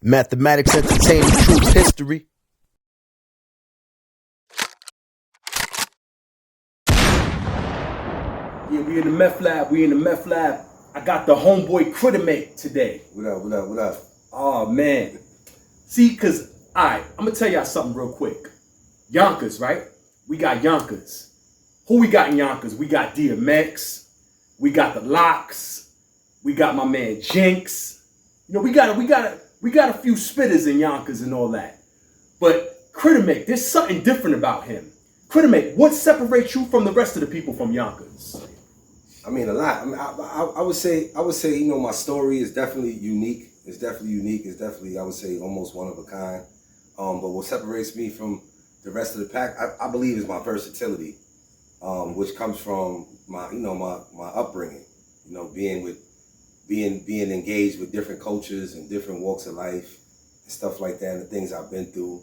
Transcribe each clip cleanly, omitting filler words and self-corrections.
Mathematics, entertainment, truth, history. Yeah, we in the meth lab. I got the homeboy Crittermake today. What up? Oh, man. See, cause, alright, I'm gonna tell y'all something real quick. Yonkers, right? We got Yonkers. Who we got in Yonkers? We got DMX. We got the Locks. We got my man Jinx. You know, we got a few spitters in Yonkers and all that. But Crittermake, there's something different about him. Crittermake, what separates you from the rest of the people from Yonkers? I mean, a lot. I mean, I would say, you know, my story is definitely unique. It's definitely, I would say, almost one of a kind. But what separates me from the rest of the pack, I believe, is my versatility, which comes from my upbringing. You know, being engaged with different cultures and different walks of life and stuff like that, and the things I've been through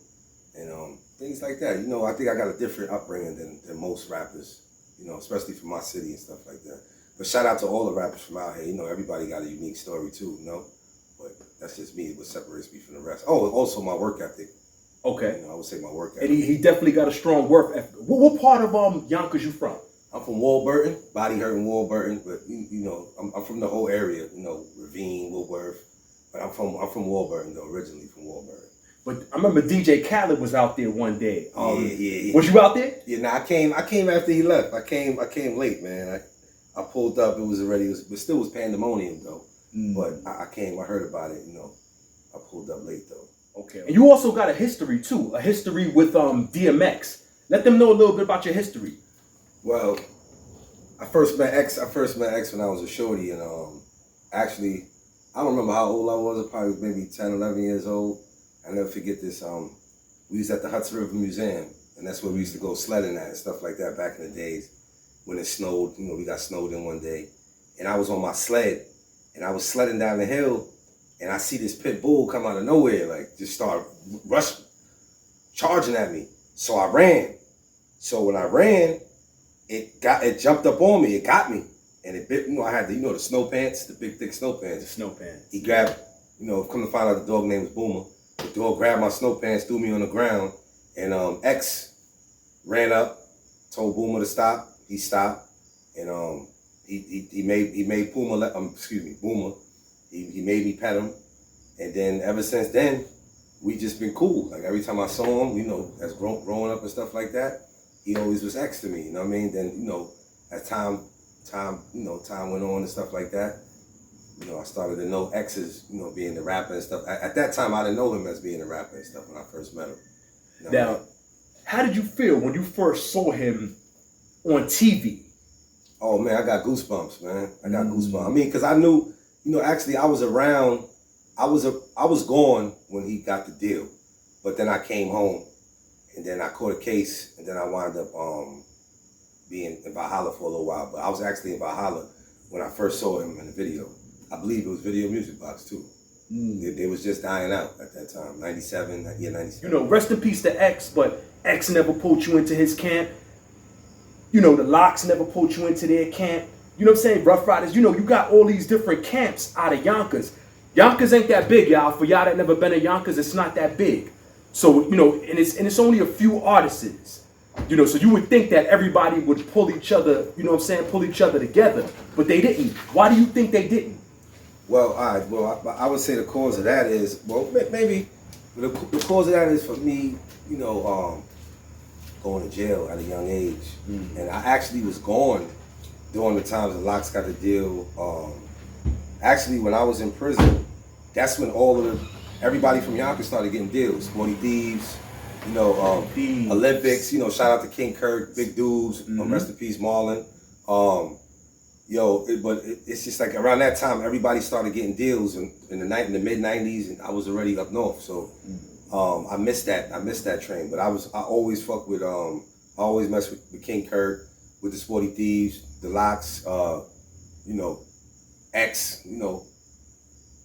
and things like that. You know, I think I got a different upbringing than most rappers, you know, especially from my city and stuff like that. But shout out to all the rappers from out here. You know, everybody got a unique story too, you know? But that's just me, what separates me from the rest. Oh, also my work ethic. Okay. You know, I would say my work ethic. And he definitely got a strong work ethic. What part of Yonkers you from? I'm from Wahlberg, body hurting Wahlberg, but you know, I'm from the whole area, you know, Ravine, Woodworth. But I'm from Wahlberg though, originally from Wahlberg. But I remember DJ Khaled was out there one day. Yeah. Was you out there? Yeah, nah, I came after he left. I came late, man. I pulled up, it still was pandemonium though. But I came, I heard about it, you know. I pulled up late though. Okay. And you also got a history too, a history with DMX. Let them know a little bit about your history. Well, I first met X when I was a shorty, and actually, I don't remember how old I was. I probably was maybe 10, 11 years old. I never forget this. We was at the Hudson River Museum, and that's where we used to go sledding at and stuff like that back in the days when it snowed. You know, we got snowed in one day, and I was on my sled, and I was sledding down the hill, and I see this pit bull come out of nowhere, like just start charging at me. So I ran. So when I ran, it jumped up on me. It got me, and it bit. You know, I had the snow pants, the big thick snow pants. The snow pants. He grabbed. You know, come to find out, the dog name was Boomer. The dog grabbed my snow pants, threw me on the ground, and X ran up, told Boomer to stop. He stopped, and he made Boomer. Boomer. He made me pet him, and then ever since then, we just been cool. Like every time I saw him, you know, as growing up and stuff like that, he always was X to me. You know what I mean? Then as time went on and stuff like that, you know, I started to know X as, you know, being the rapper and stuff. At that time, I didn't know him as being a rapper and stuff when I first met him. You know now, how did you feel when you first saw him on TV? Oh man, I got goosebumps, man. I got goosebumps. I mean, because I knew, you know, actually I was around. I was gone when he got the deal, but then I came home, and then I caught a case, and then I wound up being in Valhalla for a little while. But I was actually in Valhalla when I first saw him in the video. I believe it was Video Music Box too. They was just dying out at that time. 97, yeah, 97. You know, rest in peace to X, but X never pulled you into his camp. You know, the Locks never pulled you into their camp. You know what I'm saying? Rough Riders, you know, you got all these different camps out of Yonkers. Yonkers ain't that big, y'all. For y'all that never been to Yonkers, it's not that big. So, you know, and it's only a few artists. You know, so you would think that everybody would pull each other, you know what I'm saying, pull each other together. But they didn't. Why do you think they didn't? Well, all right. Well, I would say the cause of that is, well, maybe the cause of that is for me, you know, going to jail at a young age. And I actually was gone during the times the Locks got the deal. Actually, when I was in prison, that's when everybody from Yonkers started getting deals. Sporty Thieves, you know, Olympics, you know, shout out to King Kirk, big dudes, rest in peace, Marlon. It's just like around that time, everybody started getting deals in the mid '90s, and I was already up north, so I missed that train. But I always fuck with, I always mess with King Kirk, with the Sporty Thieves, the Locks, you know, X, you know.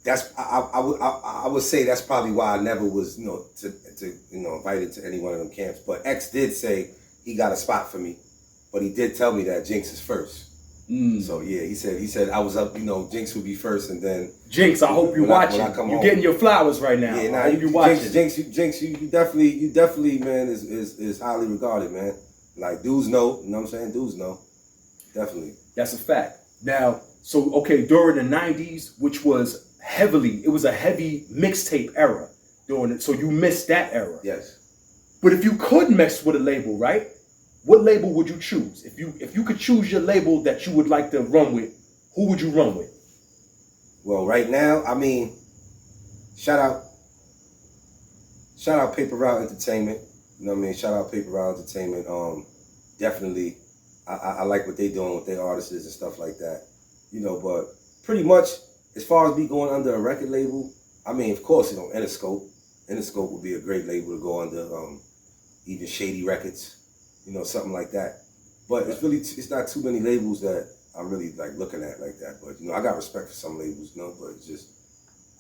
That's I would say that's probably why I never was, you know, invited to any one of them camps. But X did say he got a spot for me, but he did tell me that Jinx is first. So yeah, he said I was up. You know, Jinx would be first, and then Jinx, I hope you watching. You're getting your flowers right now. Yeah, I hope you watching. Jinx, you definitely, man, is highly regarded, man. Like dudes know, you know what I'm saying? Dudes know, definitely. That's a fact. Now, so okay, during the '90s, which was it was a heavy mixtape era during it. So you missed that era. Yes. But if you could mess with a label, right? What label would you choose? If you could choose your label that you would like to run with, who would you run with? Well, right now, I mean, shout out Paper Route Entertainment. You know what I mean? Shout out Paper Route Entertainment. Definitely, I like what they doing with their artists and stuff like that. You know, but pretty much as far as me going under a record label, I mean, of course, you know, Interscope. Interscope would be a great label to go under. Even Shady Records. You know, something like that. But it's not too many labels that I'm really like looking at like that. But you know, I got respect for some labels, you know. But it's just,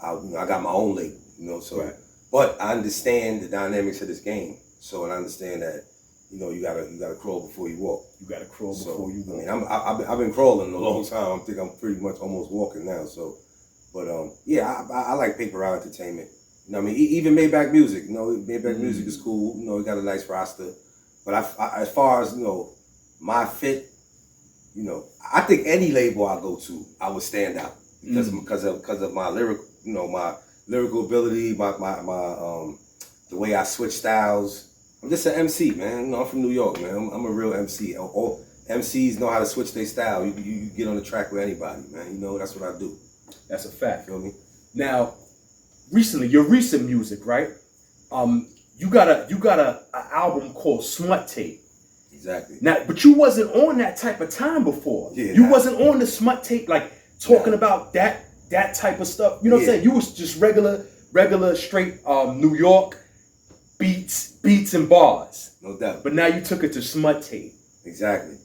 I got my own label, you know. So, but I understand the dynamics of this game. So, and I understand that, you know, you gotta crawl before you walk. You gotta crawl before you walk. I mean, I've been crawling a long time. I think I'm pretty much almost walking now. So, but yeah, I like Paper Route Entertainment. You know what I mean? Even Maybach Music. You know, Maybach Music is cool. You know, it got a nice roster. But I, as far as, you know, my fit, you know, I think any label I go to, I would stand out because of my lyrical, you know, my lyrical ability, my the way I switch styles. I'm just an MC, man. You know, I'm from New York, man. I'm a real MC. All MCs know how to switch their style. You get on the track with anybody, man. You know, that's what I do. That's a fact. Feel me? Now, your recent music, right? You got a album called Smut Tape. Exactly. Now, but you wasn't on that type of time before. Yeah, you wasn't on the Smut Tape, like talking about that type of stuff. You know what I'm saying? You was just regular straight New York beats and bars. No doubt. But now you took it to Smut Tape. Exactly.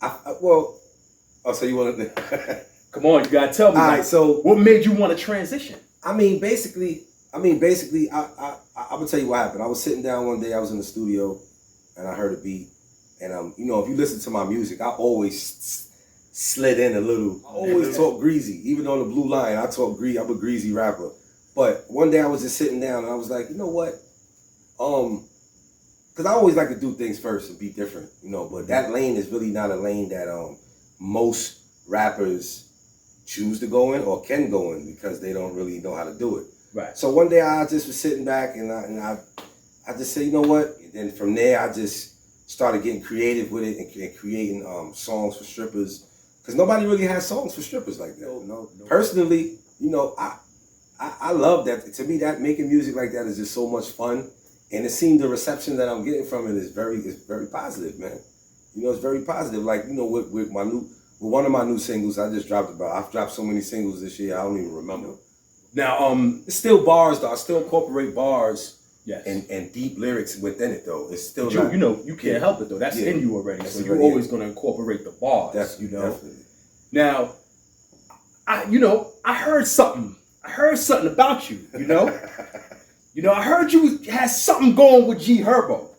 So you want to? Come on, you gotta tell me. All right. So what made you want to transition? I mean, basically, I'm gonna tell you what happened. I was sitting down one day. I was in the studio, and I heard a beat. And you know, if you listen to my music, I always slid in a little. I always talk greasy, even on the Blue Line. I talk greasy. I'm a greasy rapper. But one day I was just sitting down, and I was like, you know what? Because I always like to do things first and be different, you know. But that lane is really not a lane that most rappers choose to go in or can go in because they don't really know how to do it. Right. So one day I just was sitting back and I just said, you know what? And then from there I just started getting creative with it and creating songs for strippers because nobody really has songs for strippers like that. You know? No. Personally, you know, I love that. To me, that making music like that is just so much fun, and it seemed the reception that I'm getting from it is very positive, man. You know, it's very positive. Like, you know, with one of my new singles I just dropped I've dropped so many singles this year I don't even remember. Now, it's still bars though. I still incorporate bars. Yes. And deep lyrics within it though. It's still you know, you can't help it though. That's in you already. So you're always gonna incorporate the bars. Definitely, you know. Definitely. Now, I heard something. I heard something about you, you know. I heard you had something going with G Herbo.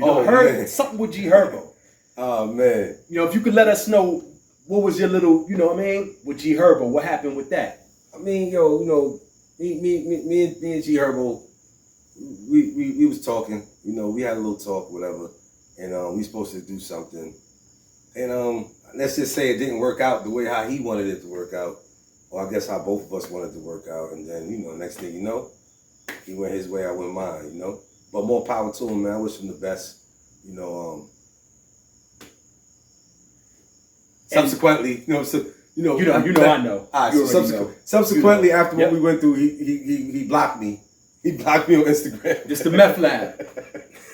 I heard something with G Herbo. Oh man. You know, if you could let us know what was your little, you know what I mean, with G Herbo, what happened with that? I mean, yo, you know, me and G Herbo, we was talking, you know, we had a little talk, whatever, and we supposed to do something, and let's just say it didn't work out the way how he wanted it to work out, or I guess how both of us wanted to work out, and then, you know, next thing you know, he went his way, I went mine, you know, but more power to him, man. I wish him the best, you know. Subsequently, you know, so. I know. Subsequently, after what we went through, he blocked me. He blocked me on Instagram. Just the meth lab.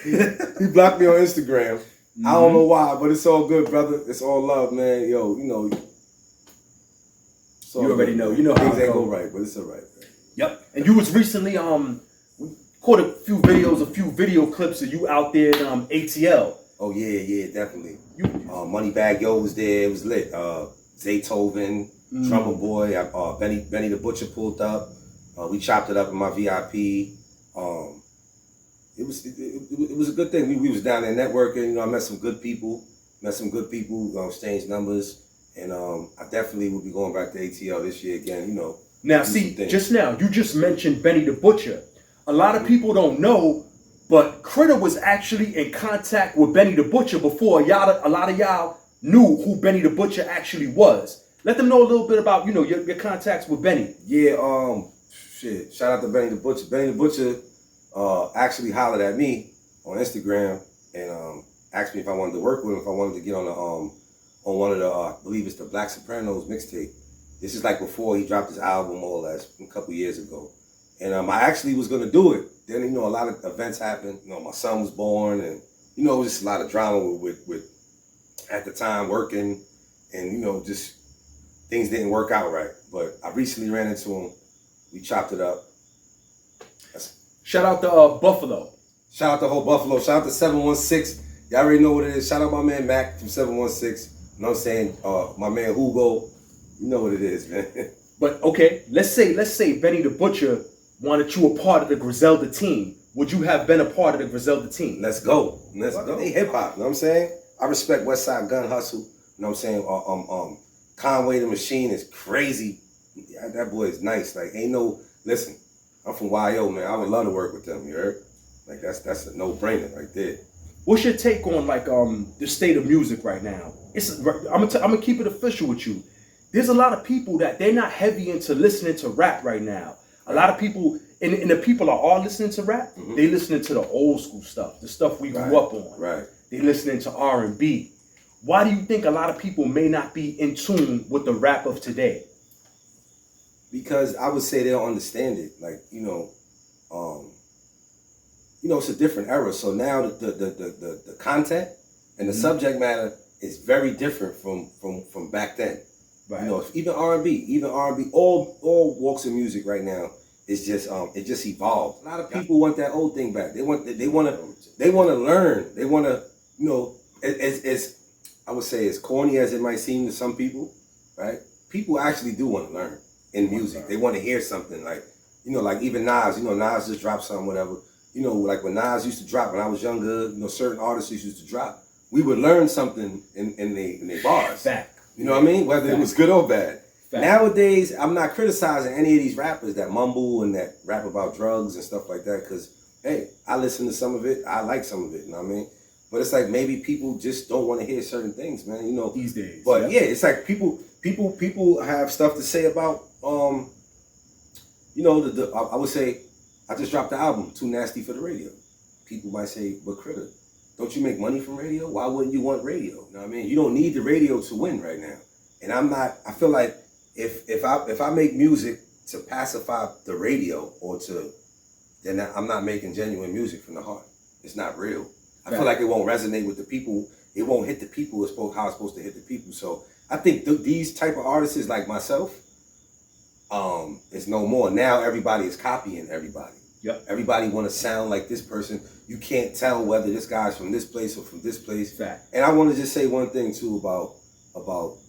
He blocked me on Instagram. I don't know why, but it's all good, brother. It's all love, man. Yo, you know. You already know. You know how things ain't go right, but it's all right, man. Yep. And you was recently we caught a few video clips of you out there in ATL. Oh yeah, definitely. Moneybag Yo was there. It was lit. Zaytoven, Drummer Boy, Benny the Butcher pulled up. We chopped it up in my VIP. It was a good thing. We was down there networking. You know, I met some good people. Exchanged numbers. And I definitely will be going back to ATL this year again, you know. Now, see, just now, you just mentioned Benny the Butcher. A lot of people don't know, but Critter was actually in contact with Benny the Butcher before a lot of y'all knew who Benny the Butcher actually was. Let them know a little bit about, you know, your contacts with Benny. Yeah, shit. Shout out to Benny the Butcher. Benny the Butcher actually hollered at me on Instagram and asked me if I wanted to work with him, if I wanted to get on one of the I believe it's the Black Sopranos mixtape. This is like before he dropped his album all that a couple years ago. And I actually was gonna do it. Then, you know, a lot of events happened. You know, my son was born and, you know, it was just a lot of drama with at the time working and, you know, just things didn't work out right. But I recently ran into him. We chopped it up. Shout out to Buffalo. Shout out to whole Buffalo. Shout out to 716. Y'all already know what it is. Shout out my man Mac from 716. You know what I'm saying? My man Hugo. You know what it is, man. But okay, let's say Benny the Butcher wanted you a part of the Griselda team. Would you have been a part of the Griselda team? Let's go. Let's go. They hip hop, you know what I'm saying? I respect Westside Gun Hustle. You know what I'm saying? Conway the Machine is crazy. Yeah, that boy is nice. Like, ain't no, listen, I'm from YO, man. I would love to work with them, you heard? Like, that's a no-brainer right there. What's your take on, like, the state of music right now? I'm gonna keep it official with you. There's a lot of people that they're not heavy into listening to rap right now. A lot of people, and the people are listening to rap, they listening to the old school stuff, the stuff we grew up on. Right. They listening to R&B. Why do you think a lot of people may not be in tune with the rap of today? Because I would say they don't understand it. Like, you know, it's a different era. So now the content and the subject matter is very different from back then. Right. You know, even R&B, all walks of music right now is just it just evolved. A lot of people want that old thing back. They want to learn. They want to, you know, as I would say, as corny as it might seem to some people, right? People actually do want to learn in music. They want to hear something like, you know, like even Nas. You know, Nas just dropped something, whatever. You know, like when Nas used to drop when I was younger. You know, certain artists used to drop. We would learn something in their bars. Fact. You know what I mean? Whether it was good or bad. Fact. Nowadays, I'm not criticizing any of these rappers that mumble and that rap about drugs and stuff like that. Because, hey, I listen to some of it. I like some of it. You know what I mean? But it's like maybe people just don't want to hear certain things, man. You know, these days. But yeah, it's like people have stuff to say about, you know, I would say, I just dropped the album, Too Nasty for the Radio. People might say, but Critter, don't you make money from radio? Why wouldn't you want radio? You know what I mean? You don't need the radio to win right now. And I feel like if I make music to pacify the radio then I'm not making genuine music from the heart. It's not real. I feel like it won't resonate with the people. It won't hit the people how it's supposed to hit the people. So I think these type of artists like myself, it's no more. Now everybody is copying everybody. Yep. Everybody want to sound like this person. You can't tell whether this guy's from this place or from this place. Fact. And I want to just say one thing too about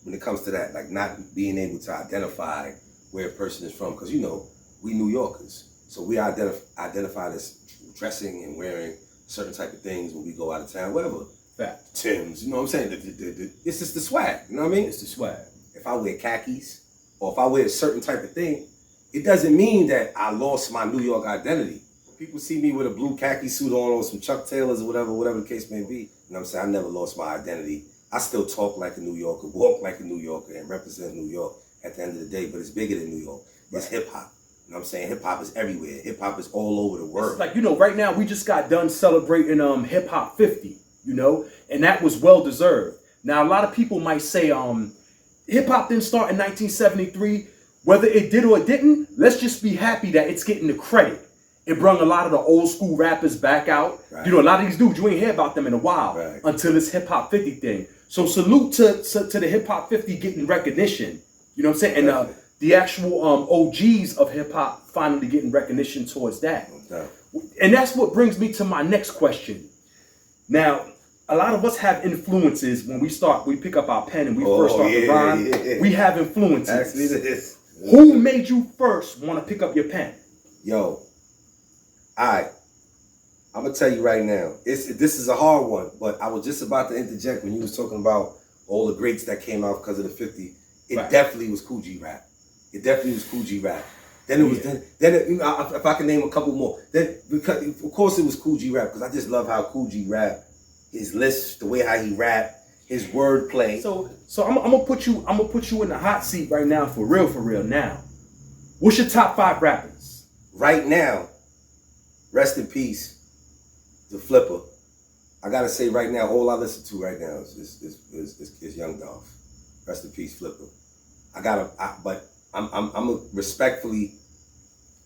when it comes to that, like not being able to identify where a person is from, because you know we New Yorkers, so we identify as dressing and wearing certain type of things when we go out of town, whatever. Fact. Timbs, you know what I'm saying? It's just the swag. You know what I mean? It's the swag. If I wear khakis or if I wear a certain type of thing, it doesn't mean that I lost my New York identity. People see me with a blue khaki suit on or some Chuck Taylors or whatever the case may be. You know what I'm saying? I never lost my identity. I still talk like a New Yorker, walk like a New Yorker, and represent New York at the end of the day, but it's bigger than New York. It's hip hop. You know what I'm saying? Hip hop is everywhere. Hip hop is all over the world. It's like, you know, right now we just got done celebrating Hip Hop 50, you know, and that was well deserved. Now a lot of people might say hip hop didn't start in 1973. Whether it did or it didn't, let's just be happy that it's getting the credit. It brought a lot of the old school rappers back out. Right. You know, a lot of these dudes, you ain't hear about them in a while until this Hip Hop 50 thing. So salute to the Hip Hop 50 getting recognition. You know what I'm saying? And the actual OGs of hip hop finally getting recognition towards that. And that's what brings me to my next question. Now, a lot of us have influences when we pick up our pen and we first start to rhyme. Yeah. We have influences. Actually, this. Who made you first want to pick up your pen? Yo, I'm gonna tell you right now. This is a hard one, but I was just about to interject when you was talking about all the greats that came out because of the 50, it definitely was Cool G Rap. It definitely was Cool G Rap. Then it was if I can name a couple more, then because of course it was Cool G Rap because I just love how Cool G rap, his list, the way how he rap, his wordplay. So I'm gonna put you in the hot seat right now for real now. What's your top 5 rappers? Right now, rest in peace, the Flipper. I gotta say right now, all I listen to right now is Young Dolph. Rest in peace, Flipper. But I'm gonna respectfully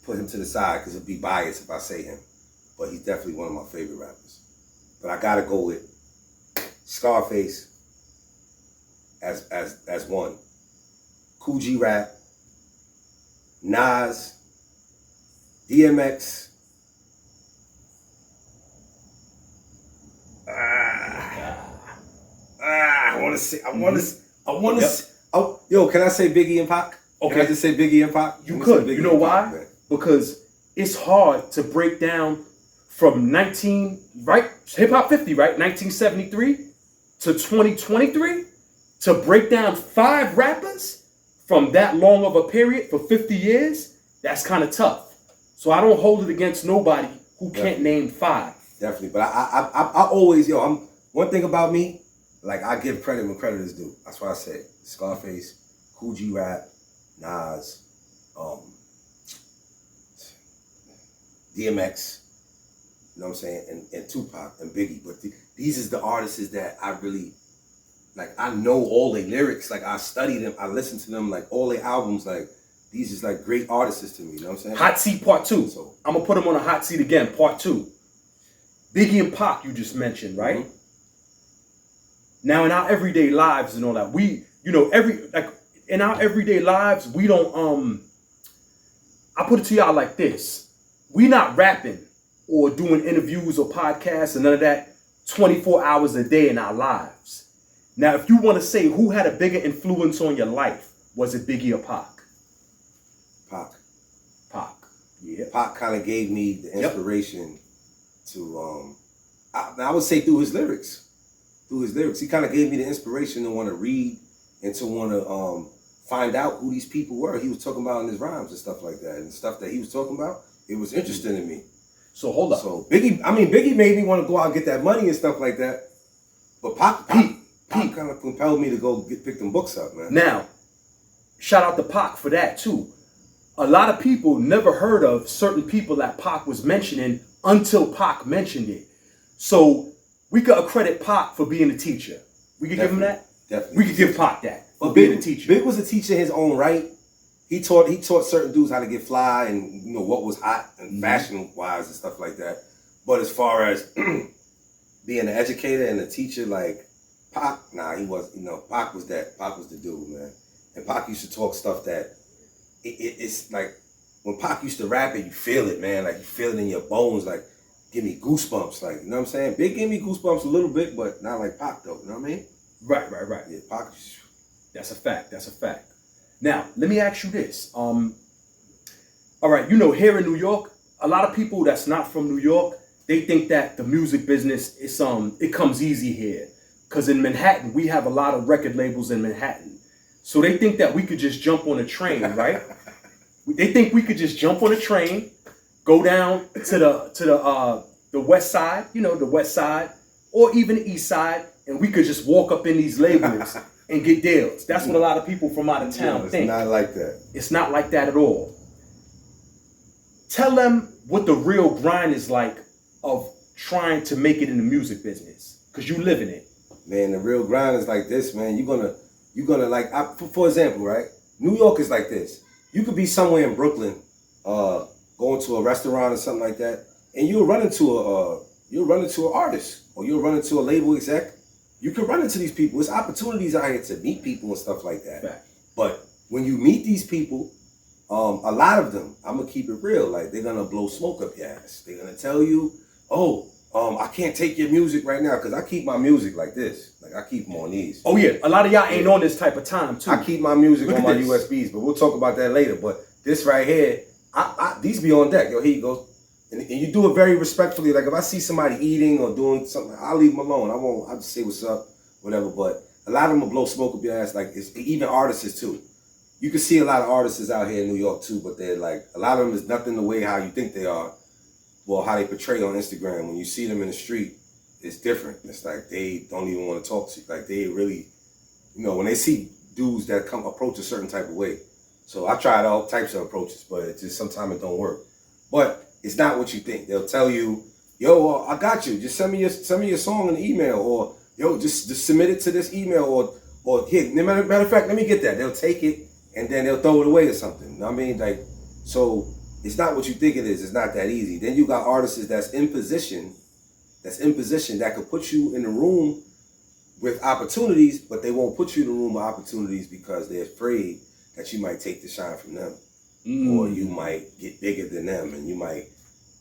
put him to the side because it'd be biased if I say him. But he's definitely one of my favorite rappers. But I gotta go with Scarface as one. Cool G Rap, Nas, DMX. Yo, can I say Biggie and Pac? Okay. Can I just say Biggie and Pac? You could. You know why? Because it's hard to break down from Hip Hop 50, right? 1973 to 2023 to break down 5 rappers from that long of a period for 50 years. That's kind of tough. So I don't hold it against nobody who can't name 5. Definitely, but I always, one thing about me, like I give credit when credit is due. That's why I say Scarface, Cool G Rap, Nas, DMX, you know what I'm saying, and Tupac and Biggie. But these is the artists that I really, like I know all their lyrics, like I study them, I listen to them, like all their albums, like these is like great artists to me, you know what I'm saying? Hot seat part 2. So I'm gonna put them on a hot seat again, part 2. Biggie and Pac you just mentioned, right? Mm-hmm. Now in our everyday lives and all that, in our everyday lives, we don't I put it to y'all like this. We not rapping or doing interviews or podcasts and none of that 24 hours a day in our lives. Now, if you want to say who had a bigger influence on your life, was it Biggie or Pac? Pac. Yeah. Pac kind of gave me the inspiration to, I would say through his lyrics. He kind of gave me the inspiration to want to read and to want to find out who these people were. He was talking about in his rhymes and stuff like that. And stuff that he was talking about, it was interesting to me. So hold up. So Biggie made me want to go out and get that money and stuff like that. But Pac kind of compelled me to go pick them books up, man. Now, shout out to Pac for that too. A lot of people never heard of certain people that Pac was mentioning until Pac mentioned it. So we could accredit Pac for being a teacher. We could give him that? Definitely. We could give Pac that for Big, being a teacher. Big was a teacher in his own right. He taught certain dudes how to get fly and what was hot and fashion wise and stuff like that. But as far as being an educator and a teacher, like Pac, he was, Pac was that. Pac was the dude, man. And Pac used to talk stuff that it's like when Pac used to rap it, you feel it, man. Like you feel it in your bones, like give me goosebumps, like, you know what I'm saying? Big gave me goosebumps a little bit, but not like Pac though, you know what I mean? Right. Yeah, Pac. That's a fact. Now, let me ask you this. All right, here in New York, a lot of people that's not from New York, they think that the music business is it comes easy here. Cause in Manhattan, we have a lot of record labels in Manhattan. So they think that we could just jump on a train, right? They think we could just jump on a train, go down to the west side, the west side, or even the east side, and we could just walk up in these labels and get deals. That's what a lot of people from out of town think. It's not like that. It's not like that at all. Tell them what the real grind is like of trying to make it in the music business, because you live in it. Man, the real grind is like this, man. You're gonna like, for example, right? New York is like this. You could be somewhere in Brooklyn, going to a restaurant or something like that, and you'll run into an artist, or you'll run into a label exec. You can run into these people. There's opportunities out here to meet people and stuff like that. Right. But when you meet these people, a lot of them, I'm gonna keep it real. Like they're gonna blow smoke up your ass. They're gonna tell you, I can't take your music right now because I keep my music like this. Like I keep them on these. Oh yeah, a lot of y'all ain't on this type of time too. I keep my music on my USBs, but we'll talk about that later. But this right here, these be on deck. Yo, here you go. And you do it very respectfully. Like if I see somebody eating or doing something, I'll leave them alone. I'll just say what's up, whatever. But a lot of them will blow smoke up your ass. Like it's even artists too. You can see a lot of artists out here in New York too, but they're like a lot of them is nothing the way how you think they are. Well, how they portray on Instagram. When you see them in the street, it's different. It's like they don't even want to talk to you. Like they really, when they see dudes that come approach a certain type of way. So I tried all types of approaches, but it just sometimes it don't work. But it's not what you think. They'll tell you, yo, I got you. Just send me your song in the email, or yo, just submit it to this email, or here. Matter of fact, let me get that. They'll take it and then they'll throw it away or something. You know what I mean? Like, so it's not what you think it is. It's not that easy. Then you got artists that's in position that could put you in the room with opportunities, but they won't put you in the room with opportunities because they're afraid that you might take the shine from them, or you might get bigger than them, and you might,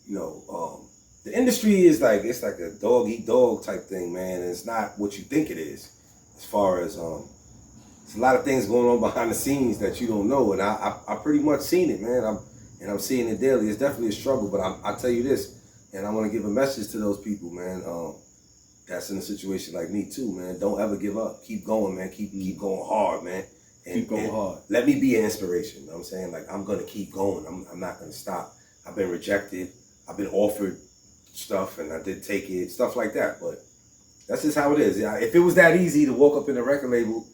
the industry is like, it's like a dog eat dog type thing, man. And it's not what you think it is. As far as there's a lot of things going on behind the scenes that you don't know, and I pretty much seen it, man. I'm seeing it daily. It's definitely a struggle, but I tell you this, and I want to give a message to those people, man. That's in a situation like me too, man. Don't ever give up. Keep going, man. Keep going hard, man. Keep going hard. Let me be an inspiration. You know what I'm saying? Like, I'm gonna keep going. I'm not gonna stop. I've been rejected. I've been offered stuff, and I did take it, stuff like that. But that's just how it is. If it was that easy to walk up in a record label,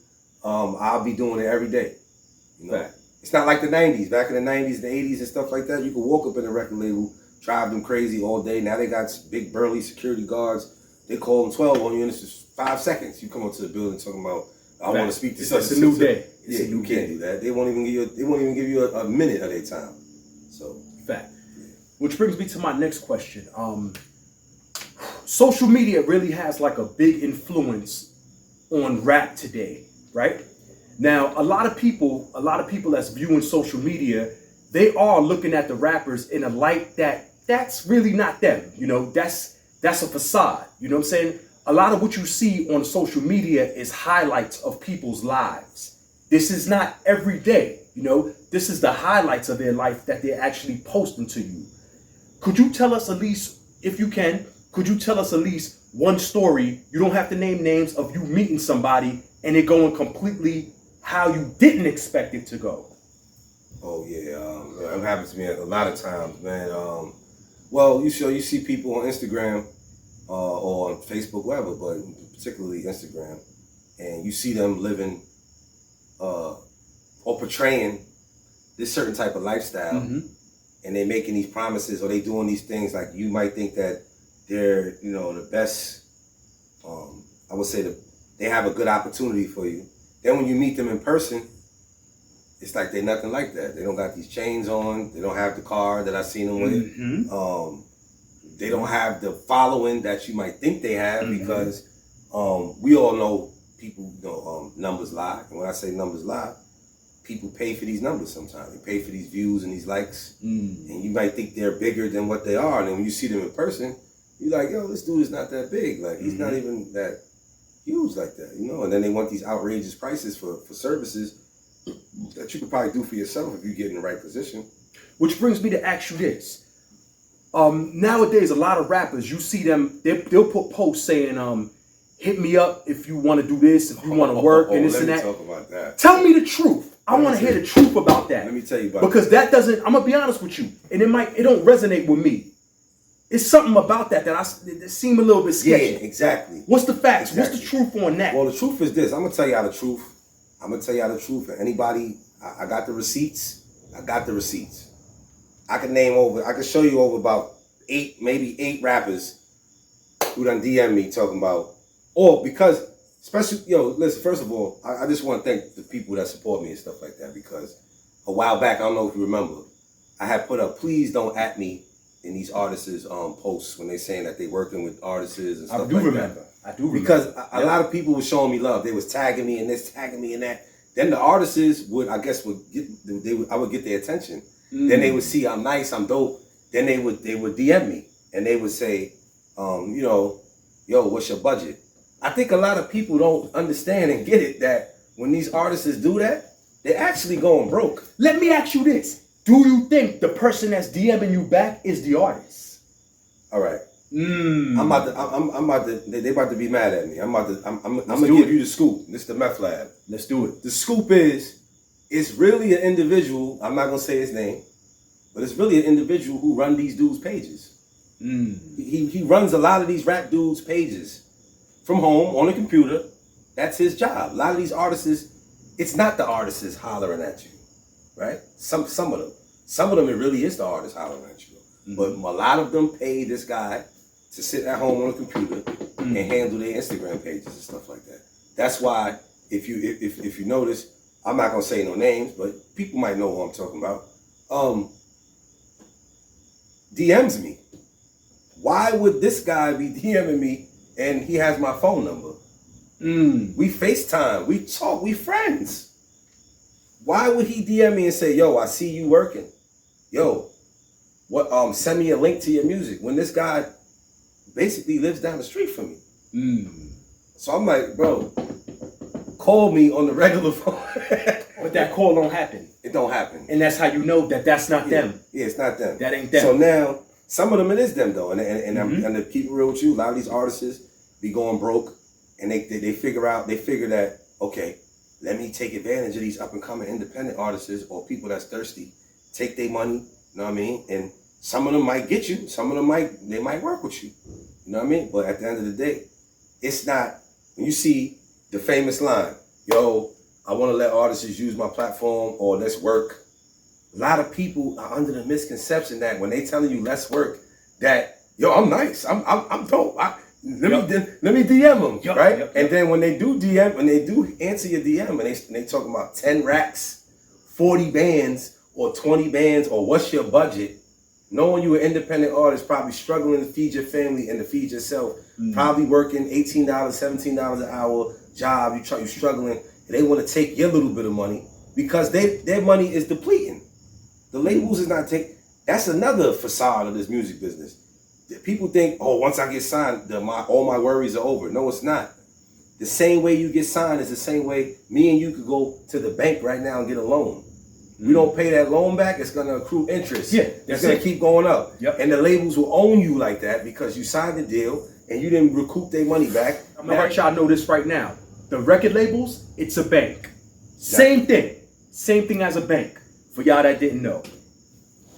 I'll be doing it every day. Fact. It's not like the 90s. Back in the 90s, the 80s and stuff like that, you could walk up in a record label, drive them crazy all day. Now they got big burly security guards. They call them 12 on you, and it's just 5 seconds. You come up to the building talking about, I want to speak to It's a new day. Yeah, you can't do that. They won't even give you a minute of their time. So fact. Which brings me to my next question. Social media really has like a big influence on rap today, right? Now, a lot of people that's viewing social media, they are looking at the rappers in a light that's really not them. That's a facade. You know what I'm saying? A lot of what you see on social media is highlights of people's lives. This is not every day. This is the highlights of their life that they're actually posting to you. Could you tell us at least, if you can, one story? You don't have to name names of you meeting somebody and it going completely how you didn't expect it to go. Oh yeah, it happens to me a lot of times, man. Well, you see people on Instagram or on Facebook, wherever, but particularly Instagram, and you see them living or portraying this certain type of lifestyle, and they making these promises or they doing these things. Like, you might think that they're the best. I would say that they have a good opportunity for you. Then when you meet them in person, it's like they're nothing like that. They don't got these chains on. They don't have the car that I've seen them with. They don't have the following that you might think they have, because we all know people, numbers lie. And when I say numbers lie, people pay for these numbers sometimes. They pay for these views and these likes. And you might think they're bigger than what they are. And then when you see them in person, you're like, yo, this dude is not that big. Like, he's not even that huge like that, And then they want these outrageous prices for services that you could probably do for yourself if you get in the right position. Which brings me to ask you this. Nowadays, a lot of rappers, you see them, they'll put posts saying, hit me up if you want to do this, if you want to work, and this and that. Let me talk about that. Tell me the truth. I want to hear the truth about that. Let me tell you about because that doesn't, I'm going to be honest with you, and it don't resonate with me. It's something about that seem a little bit sketchy. Yeah, exactly. What's the facts? Exactly. What's the truth on that? Well, the truth is this. I'm going to tell y'all the truth. And anybody, I got the receipts. I can show you over about 8 rappers who done DM me talking about, because, especially, listen, first of all, I just want to thank the people that support me and stuff like that, because a while back, I don't know if you remember, I had put up, please don't at me in these artists' posts when they saying that they working with artists and stuff like that. I do remember. Because a lot of people were showing me love. They was tagging me in this, tagging me in that. Then the artists would I would get their attention. Then they would see I'm nice, I'm dope. Then they would DM me and they would say, yo, what's your budget? I think a lot of people don't understand and get it that when these artists do that, they're actually going broke. Let me ask you this. Do you think the person that's DMing you back is the artist? All right. I'm about to. They about to be mad at me. I'm gonna give you the scoop. This is the meth lab. Let's do it. The scoop is, it's really an individual. I'm not gonna say his name, but it's really an individual who run these dudes' pages. He runs a lot of these rap dudes' pages from home on a computer. That's his job. A lot of these artists, it's not the artists hollering at you, right? Some of them, it really is the artist hollering at you. But a lot of them pay this guy to sit at home on a computer and handle their Instagram pages and stuff like that. That's why, if you notice, I'm not gonna say no names, but people might know who I'm talking about. DMs me. Why would this guy be DMing me and he has my phone number? We FaceTime, we talk, we friends. Why would he DM me and say, yo, I see you working. Yo, what send me a link to your music, when this guy basically lives down the street from me. So I'm like, bro, call me on the regular phone. But that call don't happen. It don't happen. And that's how you know that that's not them. Yeah, it's not them. That ain't them. So now, some of them it is them though. And to keep it real with you, a lot of these artists be going broke, and they figure that, okay, let me take advantage of these up and coming independent artists or people that's thirsty, take their money, you know what I mean? And some of them might get you, some of them might work with you. You know what I mean? But at the end of the day, it's not, when you see the famous line, yo, I want to let artists use my platform, or let's work. A lot of people are under the misconception that when they telling you let's work, that, yo, I'm nice, I'm dope. Let me DM them, right? And then when they do answer your DM, and they talking about 10 racks, 40 bands, or 20 bands, or what's your budget, knowing you an independent artist, probably struggling to feed your family and to feed yourself, probably working $18, $17 an hour job, you struggling, and they want to take your little bit of money because their money is depleting. The labels is not taking. That's another facade of this music business. People think, oh, once I get signed, all my worries are over. No, it's not. The same way you get signed is the same way me and you could go to the bank right now and get a loan. We don't pay that loan back, it's going to accrue interest. Yeah, it's going to keep going up. Yep. And the labels will own you like that because you signed the deal and you didn't recoup their money back. I'm going to let y'all know this right now. The record labels, it's a bank. Same thing. Same thing as a bank. For y'all that didn't know.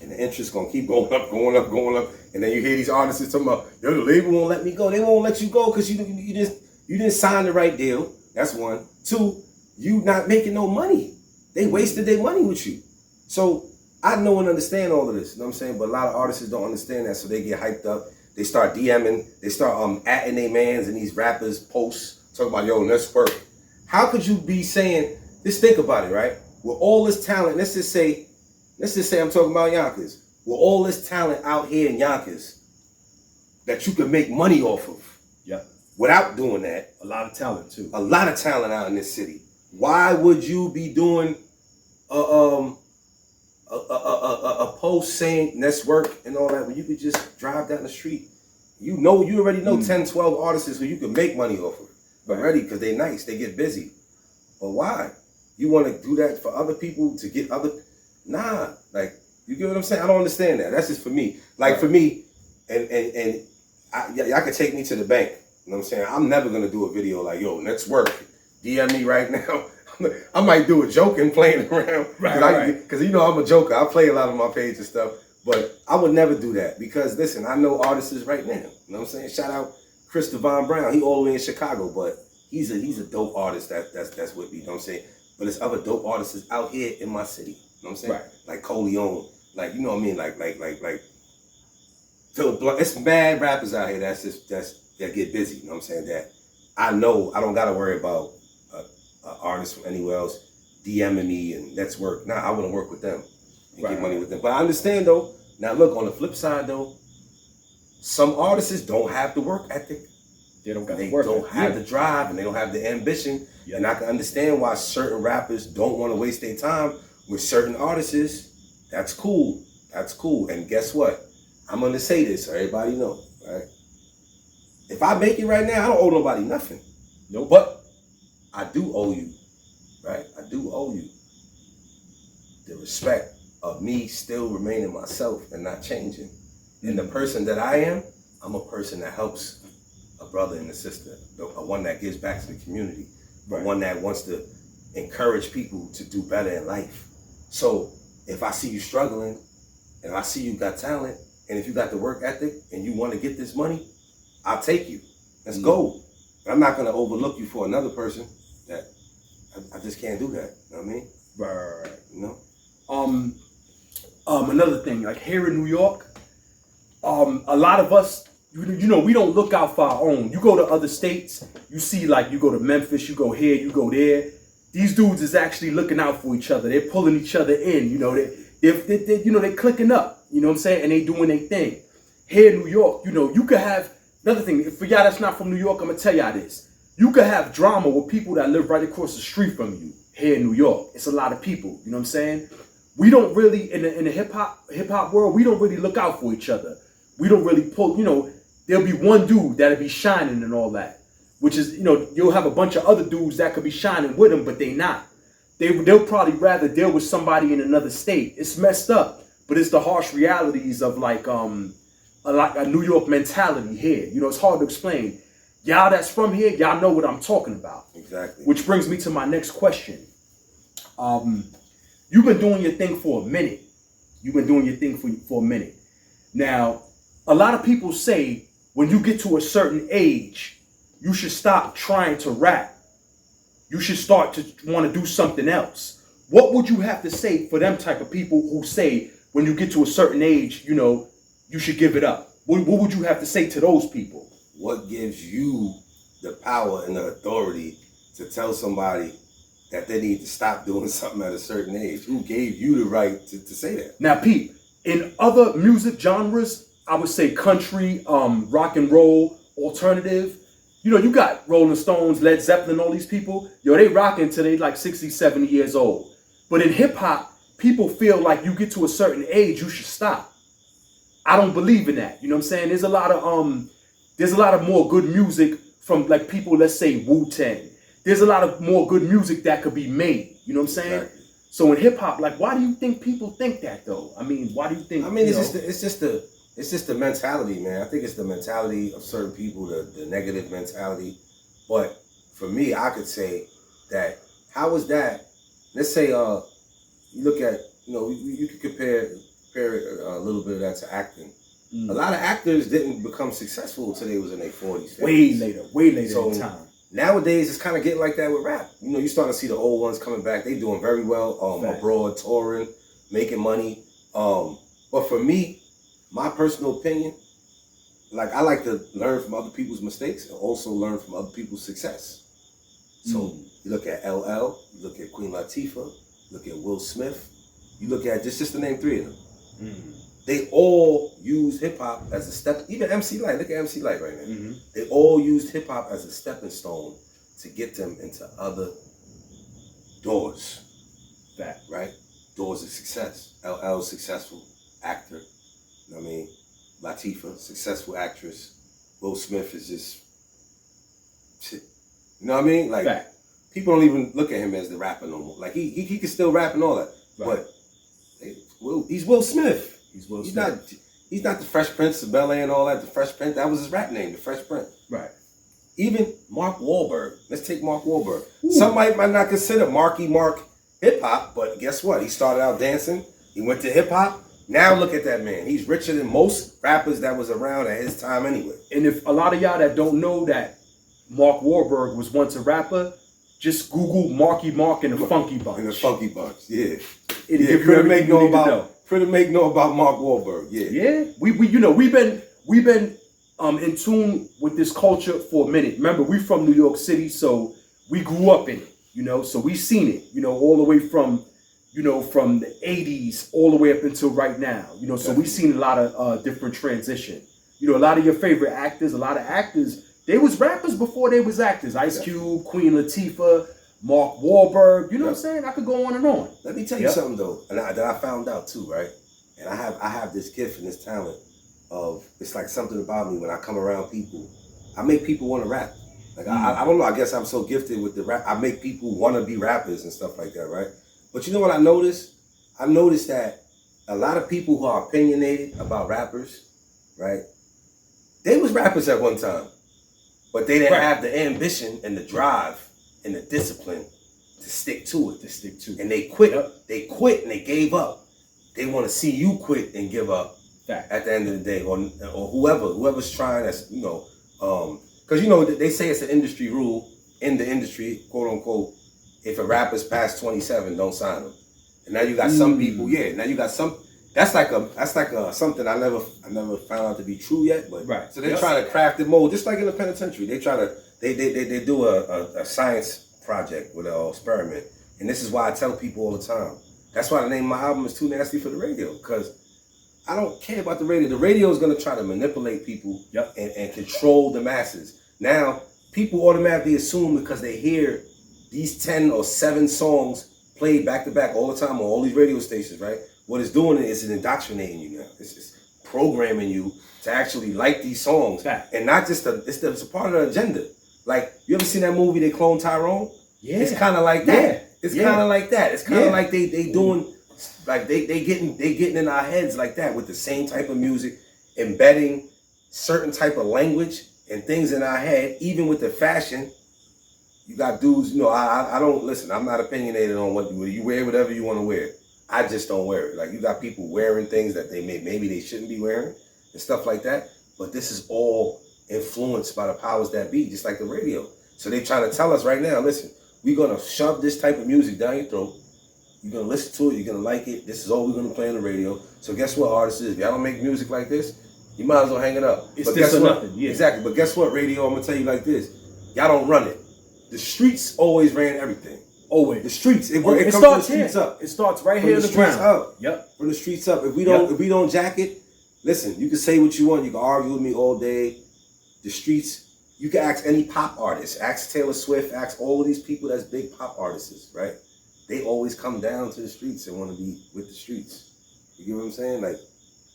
And the interest going to keep going up, going up, going up. And then you hear these artists talking about, yo, the label won't let me go. They won't let you go because you didn't sign the right deal. That's one. Two, you not making no money. They wasted their money with you. So I know and understand all of this, you know what I'm saying? But a lot of artists don't understand that, so they get hyped up. They start DMing, they start atting their mans and these rappers posts, talking about, yo, let's work. How could you be saying, just think about it, right? With all this talent, let's just say I'm talking about Yonkers. With all this talent out here in Yonkers that you can make money off of. Yep. Without doing that. A lot of talent too. A lot of talent out in this city. Why would you be doing a post saying let's work and all that when you could just drive down the street? You already know 10, 12 artists who you can make money off of already because they're nice, they get busy. But why? You want to do that for other people to get other? Nah, like, you get what I'm saying? I don't understand that. That's just for me. Like, for me, and y'all can take me to the bank. You know what I'm saying? I'm never gonna do a video like, yo, let's work. DM me right now. I might do a joking playing around. Because you know I'm a joker. I play a lot on my page and stuff. But I would never do that. Because listen, I know artists right now. You know what I'm saying? Shout out Chris Devon Brown. He all the way in Chicago, but he's a dope artist that's with me, you know what I'm saying? But there's other dope artists out here in my city. You know what I'm saying? Right. Like Coleon. Like, you know what I mean? Like so it's mad rappers out here that get busy, you know what I'm saying? That I know I don't gotta worry about artists from anywhere else DMing me and let's work. Nah, I wanna work with them and get money with them. But I understand though, now look, on the flip side though, some artists don't have the work ethic. They don't have the drive and they don't have the ambition. Yeah. And I can understand why certain rappers don't want to waste their time with certain artists. That's cool. That's cool. And guess what? I'm going to say this so everybody know, right? If I make it right now, I don't owe nobody nothing. No, but I do owe you, right? I do owe you the respect of me still remaining myself and not changing. And the person that I am, I'm a person that helps a brother and a sister, one that gives back to the community, one that wants to encourage people to do better in life. So if I see you struggling, and I see you got talent, and if you got the work ethic, and you want to get this money, I'll take you. Let's go. But I'm not going to overlook you for another person that I just can't do that. You know what I mean? Right. You know? Another thing, like here in New York, a lot of us, you know, we don't look out for our own. You go to other states, you see, like, you go to Memphis, you go here, you go there. These dudes is actually looking out for each other. They're pulling each other in. You know, they're clicking up. You know what I'm saying? And they doing their thing. Here in New York, you know, you could have another thing. For y'all that's not from New York, I'm gonna tell y'all this. You could have drama with people that live right across the street from you. Here in New York, it's a lot of people. You know what I'm saying? We don't really in the hip hop world. We don't really look out for each other. We don't really pull. You know, there'll be one dude that'll be shining and all that. Which is, you know, you'll have a bunch of other dudes that could be shining with them, but they not. They'll probably rather deal with somebody in another state. It's messed up, but it's the harsh realities of like a New York mentality here. You know, it's hard to explain. Y'all that's from here, y'all know what I'm talking about. Exactly. Which brings me to my next question. You've been doing your thing for a minute. For a minute. Now, a lot of people say when you get to a certain age, you should stop trying to rap. You should start to want to do something else. What would you have to say for them type of people who say when you get to a certain age, you know, you should give it up? What would you have to say to those people? What gives you the power and the authority to tell somebody that they need to stop doing something at a certain age? Who gave you the right to say that? Now, Pete, in other music genres, I would say country, rock and roll, alternative. You know, you got Rolling Stones, Led Zeppelin, all these people. Yo, they rocking till they like 60, 70 years old. But in hip hop, people feel like you get to a certain age, you should stop. I don't believe in that. You know what I'm saying? There's a lot of more good music from like people, let's say Wu-Tang. There's a lot of more good music that could be made. You know what I'm saying? Exactly. So in hip hop, like, why do you think people think that though? I mean, why do you think? I mean, it's just the mentality, man. I think it's the mentality of certain people, the negative mentality. But for me, I could say that how is that? Let's say you look at, you know, you could compare a little bit of that to acting. A lot of actors didn't become successful until they was in their 40s. 50s. Way later so, in time. Nowadays, it's kind of getting like that with rap. You know, you're starting to see the old ones coming back. They doing very well abroad, touring, making money. But for me, my personal opinion, like I like to learn from other people's mistakes and also learn from other people's success. So you look at LL, you look at Queen Latifah, look at Will Smith, you look at just to name three of them. They all use hip hop as a step. Even MC Lyte, look at MC Lyte right now. They all used hip hop as a stepping stone to get them into other doors. That right? Doors of success. LL successful actor. You know what I mean? Latifah, successful actress. Will Smith is just shit. You know what I mean? Like fact. People don't even look at him as the rapper no more. Like he can still rap and all that, right. but he's Will Smith. He's not the Fresh Prince of Bel-Air and all that. The Fresh Prince, that was his rap name, the Fresh Prince. Right. Even Mark Wahlberg. Let's take Mark Wahlberg. Somebody might not consider Marky Mark hip hop, but guess what? He started out dancing. He went to hip hop. Now look at that man. He's richer than most rappers that was around at his time anyway. And if a lot of y'all that don't know that Mark Wahlberg was once a rapper, just Google Marky Mark and the Funky Bunch. And the Funky Bunch, yeah. It'll give you everything you need to know. Crittermake know about Mark Wahlberg, yeah. Yeah, we you know we've been in tune with this culture for a minute. Remember, we from New York City, so we grew up in it. You know, so we seen it. You know, all the way from from the '80s all the way up until right now. You know, so we seen a lot of different transition. You know, a lot of your favorite actors, they was rappers before they was actors. Ice Cube, Queen Latifah, Mark Wahlberg, you know what I'm saying? I could go on and on. Let me tell you something though, and that I found out too, right? And I have this gift and this talent of, it's like something about me when I come around people, I make people want to rap. Like I don't know, I guess I'm so gifted with the rap. I make people want to be rappers and stuff like that, right? But you know what I noticed? I noticed that a lot of people who are opinionated about rappers, right? They was rappers at one time, but they didn't Right. have the ambition and the drive and the discipline to stick to it. And they quit. Yep. They quit and they gave up. They want to see you quit and give up Fact. at the end of the day, or whoever's trying. That's because they say it's an industry rule in the industry, quote unquote. If a rapper's past 27, don't sign them. And now you got some people. Yeah. Now you got some. That's like something I never found out to be true yet. But right. So they're trying to craft it more, just like in the penitentiary. They try to they do a science project with an experiment, and this is why I tell people all the time. That's why the name of my album is Too Nasty for the Radio, because I don't care about the radio. The radio is going to try to manipulate people and control the masses. Now, people automatically assume because they hear these 10 or 7 songs played back to back all the time on all these radio stations, right? What it's doing is it's indoctrinating you now. It's programming you to actually like these songs. Fact. And not just it's a part of the agenda. Like, you ever seen that movie They Clone Tyrone? Yeah. It's kind of like that. Yeah. It's kind of like that. It's kind of like they doing, like they getting in our heads like that with the same type of music, embedding certain type of language and things in our head, even with the fashion. You got dudes, I don't listen. I'm not opinionated on what you wear, whatever you want to wear. I just don't wear it. Like, you got people wearing things that maybe they shouldn't be wearing and stuff like that. But this is all influenced by the powers that be, just like the radio. So they trying to tell us right now, listen, we're gonna shove this type of music down your throat. You're gonna listen to it, you're gonna like it. This is all we're gonna play on the radio. So guess what, artists is? If y'all don't make music like this, you might as well hang it up. It's this or nothing. Yeah. Exactly. But guess what, radio? I'm gonna tell you like this. Y'all don't run it. The streets always ran everything. Always. The streets. It starts from the streets here. up. It starts right From here in the the streets ground. up. Yep. From the streets up. If we don't jack it, listen, you can say what you want. You can argue with me all day. The streets, you can ask any pop artist. Ask Taylor Swift. Ask all of these people that's big pop artists, right? They always come down to the streets and want to be with the streets. You get what I'm saying? Like,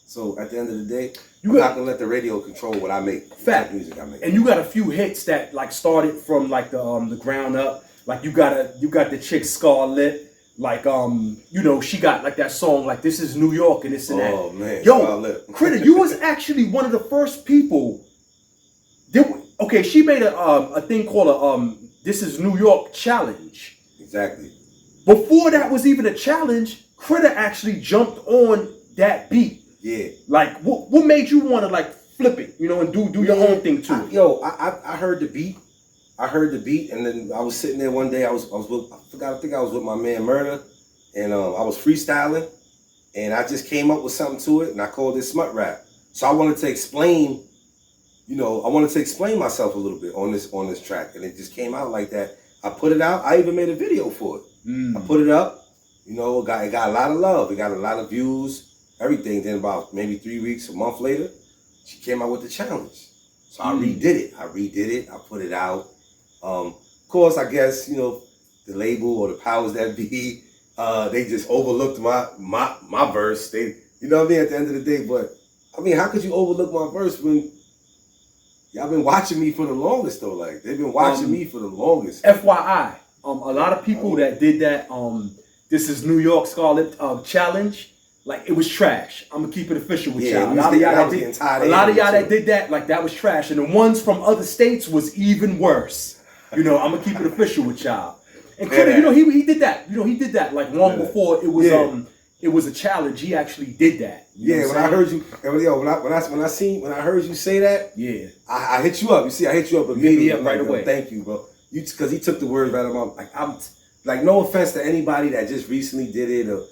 so at the end of the day, I'm not gonna let the radio control what I make. Fact. The music I make. And you got a few hits that like started from like the ground up. Like you got the chick Scarlett. Like she got like that song like This Is New York and this and that. Oh man, yo, Scarlett. Critter, you was actually one of the first people. She made a thing called a This Is New York challenge. Exactly. Before that was even a challenge, Critter actually jumped on that beat. Yeah. Like what made you want to like flip it, and do your own thing too? I heard the beat. And then I was sitting there one day. I think I was with my man Murder, and I was freestyling, and I just came up with something to it, and I called it smut rap. So I wanted to explain, myself a little bit on this track, and it just came out like that. I put it out. I even made a video for it. I put it up. It got a lot of love. It got a lot of views. Everything. Then about maybe 3 weeks, a month later, she came out with the challenge. So I redid it. I put it out. Of course, I guess, the label or the powers that be, they just overlooked my verse. They, at the end of the day. But, how could you overlook my verse when y'all been watching me for the longest, though? Like, they've been watching me for the longest. FYI, a lot of people that did that, This Is New York Scarlet challenge, like, it was trash. I'm going to keep it official with y'all. A lot of y'all that did that, like, that was trash. And the ones from other states was even worse. I'm going to keep it official with y'all. And Critter, he did that. He did that, like, long before it was it was a challenge. He actually did that. When I heard you, when I heard you say that, I hit you up. You see, I hit you up immediately right away. Thank you, bro. Because he took the words right out of my mouth. I'm no offense to anybody that just recently did it, or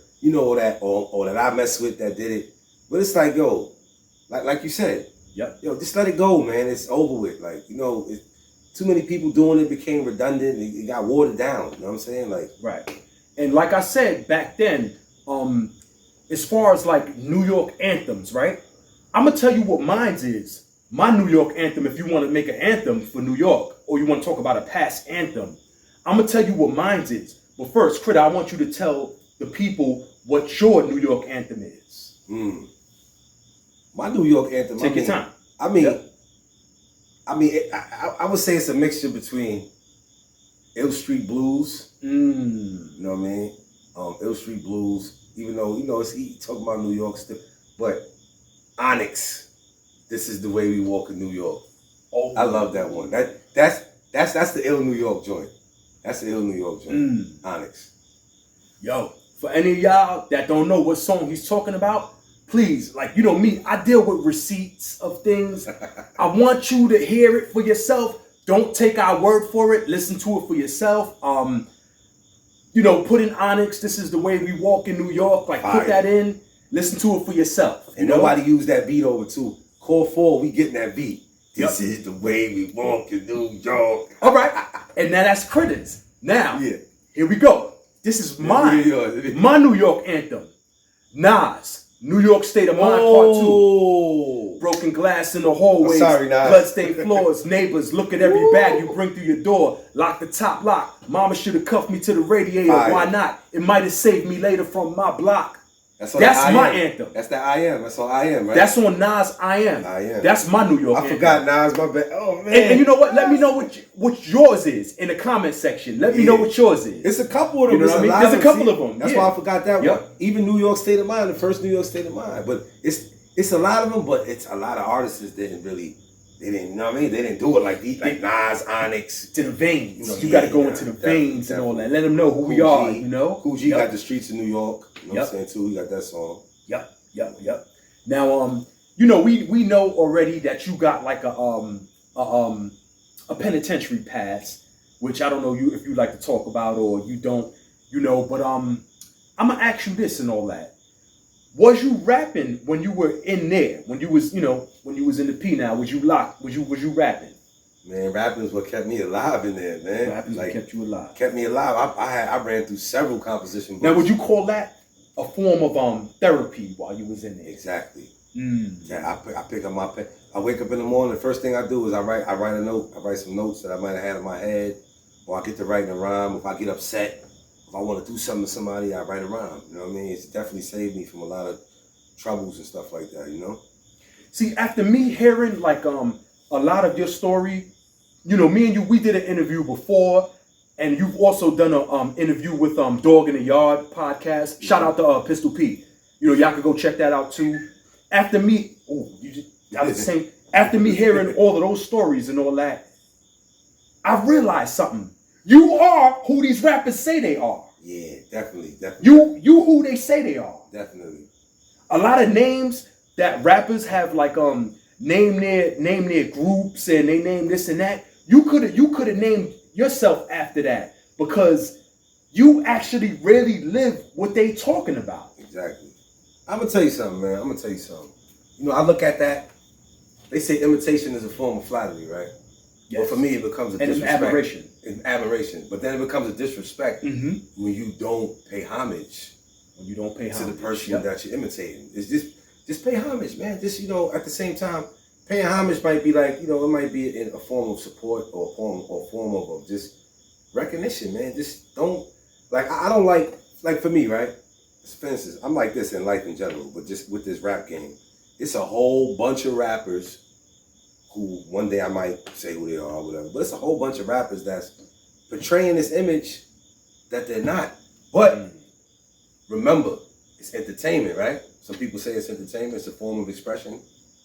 or that I messed with that did it. But it's like, like you said, just let it go, man. It's over with. Like, too many people doing it became redundant. It got watered down. You know what I'm saying? Like, right. And like I said back then, as far as like New York anthems, right? I'm gonna tell you what mine is. My New York anthem, if you want to make an anthem for New York, or you want to talk about a past anthem, I'm gonna tell you what mine is. But first, Critter, I want you to tell the people what your New York anthem is. My New York anthem. Take your time. I would say it's a mixture between Ill Street Blues. You know what I mean? Ill Street Blues. Even though it's he talking about New York stuff, but Onyx, This is the way we walk in New York. Oh, I love that one. That's the ill New York joint. That's the ill New York joint. Onyx. Yo, for any of y'all that don't know what song he's talking about, please, like, you know me, I deal with receipts of things. I want you to hear it for yourself. Don't take our word for it. Listen to it for yourself. You know, put in Onyx, this is the way we walk in New York. Like, put that in. Listen to it for yourself. And nobody use that beat over too. Call 4, we getting that beat. This is the way we walk in New York. All right. And now that's Critters. Now, here we go. This is my New York anthem. Nas, New York State of Mind Part 2. Broken glass in the hallways. Sorry, Nas. Bloodstained floors. Neighbors, look at every bag you bring through your door. Lock the top lock. Mama should have cuffed me to the radiator. Why not? It might have saved me later from my block. That's my anthem. That's that I Am. That's on I Am, right? That's on Nas I Am. I Am. That's my New York anthem. I forgot Nas, my bad. Oh, man. And you know what? Let me know what yours is in the comment section. Let me know what yours is. It's a couple of them. You know what I mean? There's a couple of them. That's why I forgot that one. Even New York State of Mind, the first New York State of Mind. But it's a lot of them, but it's a lot of artists didn't really, you know what I mean? They didn't do it like Nas, Onyx. To the veins. You know, you got to go into the veins and all that. Let them know who we are, you know? Cool G got the streets of New York. You know what I'm saying, too? He got that song. Yep. Now, you know, we know already that you got like a penitentiary pass, which I don't know if you like to talk about or you don't, you know, but I'm gonna ask you this and all that. Was you rapping when you were in there? When you was, you know, when you was in the P now, was you locked? Was you rapping? Man, rapping is what kept me alive in there, man. Rapping what kept you alive. Kept me alive. I ran through several composition books. Now, would you call that a form of therapy while you was in there? Exactly. Yeah, I pick up my pen. I wake up in the morning. The first thing I do is I write a note. I write some notes that I might have had in my head, or I get to writing a rhyme. If I get upset, if I want to do something to somebody, I write a rhyme. You know what I mean? It's definitely saved me from a lot of troubles and stuff like that. You know. See, after me hearing like a lot of your story, you know, me and you, we did an interview before. And you've also done an interview with Dog in the Yard podcast. Shout out to Pistol Pete. You know, y'all could go check that out too. After me, after me hearing all of those stories and all that, I realized something. You are who these rappers say they are. Yeah, definitely. You who they say they are. Definitely. A lot of names that rappers have like name their groups and they name this and that. You could have named yourself after that because you actually really live what they talking about. Exactly. I'm gonna tell you something, man. You know, I look at that. They say imitation is a form of flattery, right? Yes. But for me, it becomes a disrespect. It's admiration. But then it becomes a disrespect when you don't pay homage. When you don't pay homage to the person that you're imitating. It's just pay homage, man. Just, you know, at the same time, paying homage might be like, you know, it might be in a form of support or a form of just recognition, man. Just don't, like, I don't like for me, right? For instance, I'm like this in life in general, but just with this rap game, it's a whole bunch of rappers who one day I might say who they are or whatever, but it's a whole bunch of rappers that's portraying this image that they're not. But remember, it's entertainment, right? Some people say it's entertainment, it's a form of expression,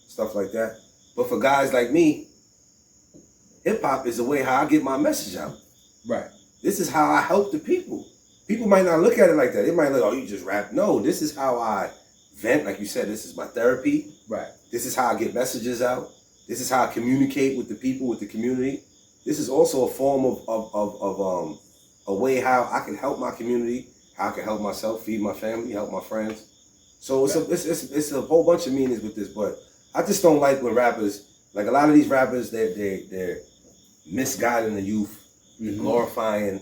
stuff like that. But for guys like me, hip hop is the way how I get my message out. Right. This is how I help the people. People might not look at it like that. They might look, oh, you just rap. No, this is how I vent. Like you said, this is my therapy. Right. This is how I get messages out. This is how I communicate with the people, with the community. This is also a form of a way how I can help my community, how I can help myself, feed my family, help my friends. So it's a whole bunch of meanings with this, but I just don't like when rappers, like a lot of these rappers, they're misguiding the youth, glorifying,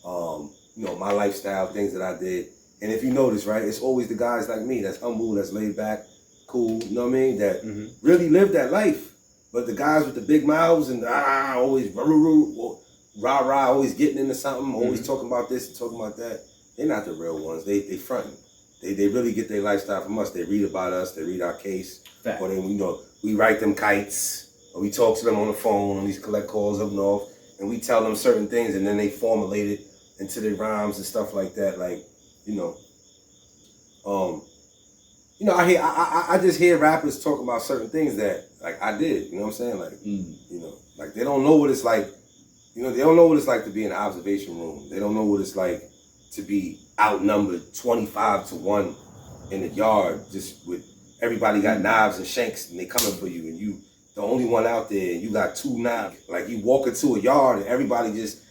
you know, my lifestyle, things that I did. And if you notice, right, it's always the guys like me that's humble, that's laid back, cool, you know what I mean, that really live that life. But the guys with the big mouths and always rah-rah, always getting into something, always talking about this and talking about that, they're not the real ones. They fronting. They really get their lifestyle from us. They read about us. They read our case. Fact. Or then, you know, we write them kites. Or we talk to them on the phone on these collect calls up north. And we tell them certain things and then they formulate it into their rhymes and stuff like that. Like, you know. you know, I just hear rappers talk about certain things that like I did. You know what I'm saying? Like, you know, like they don't know what it's like. You know, they don't know what it's like to be in an observation room. They don't know what it's like to be outnumbered 25-1 in the yard, just with everybody got knives and shanks and they coming for you, and you the only one out there, and you got 2 knives. Like you walk into a yard and everybody just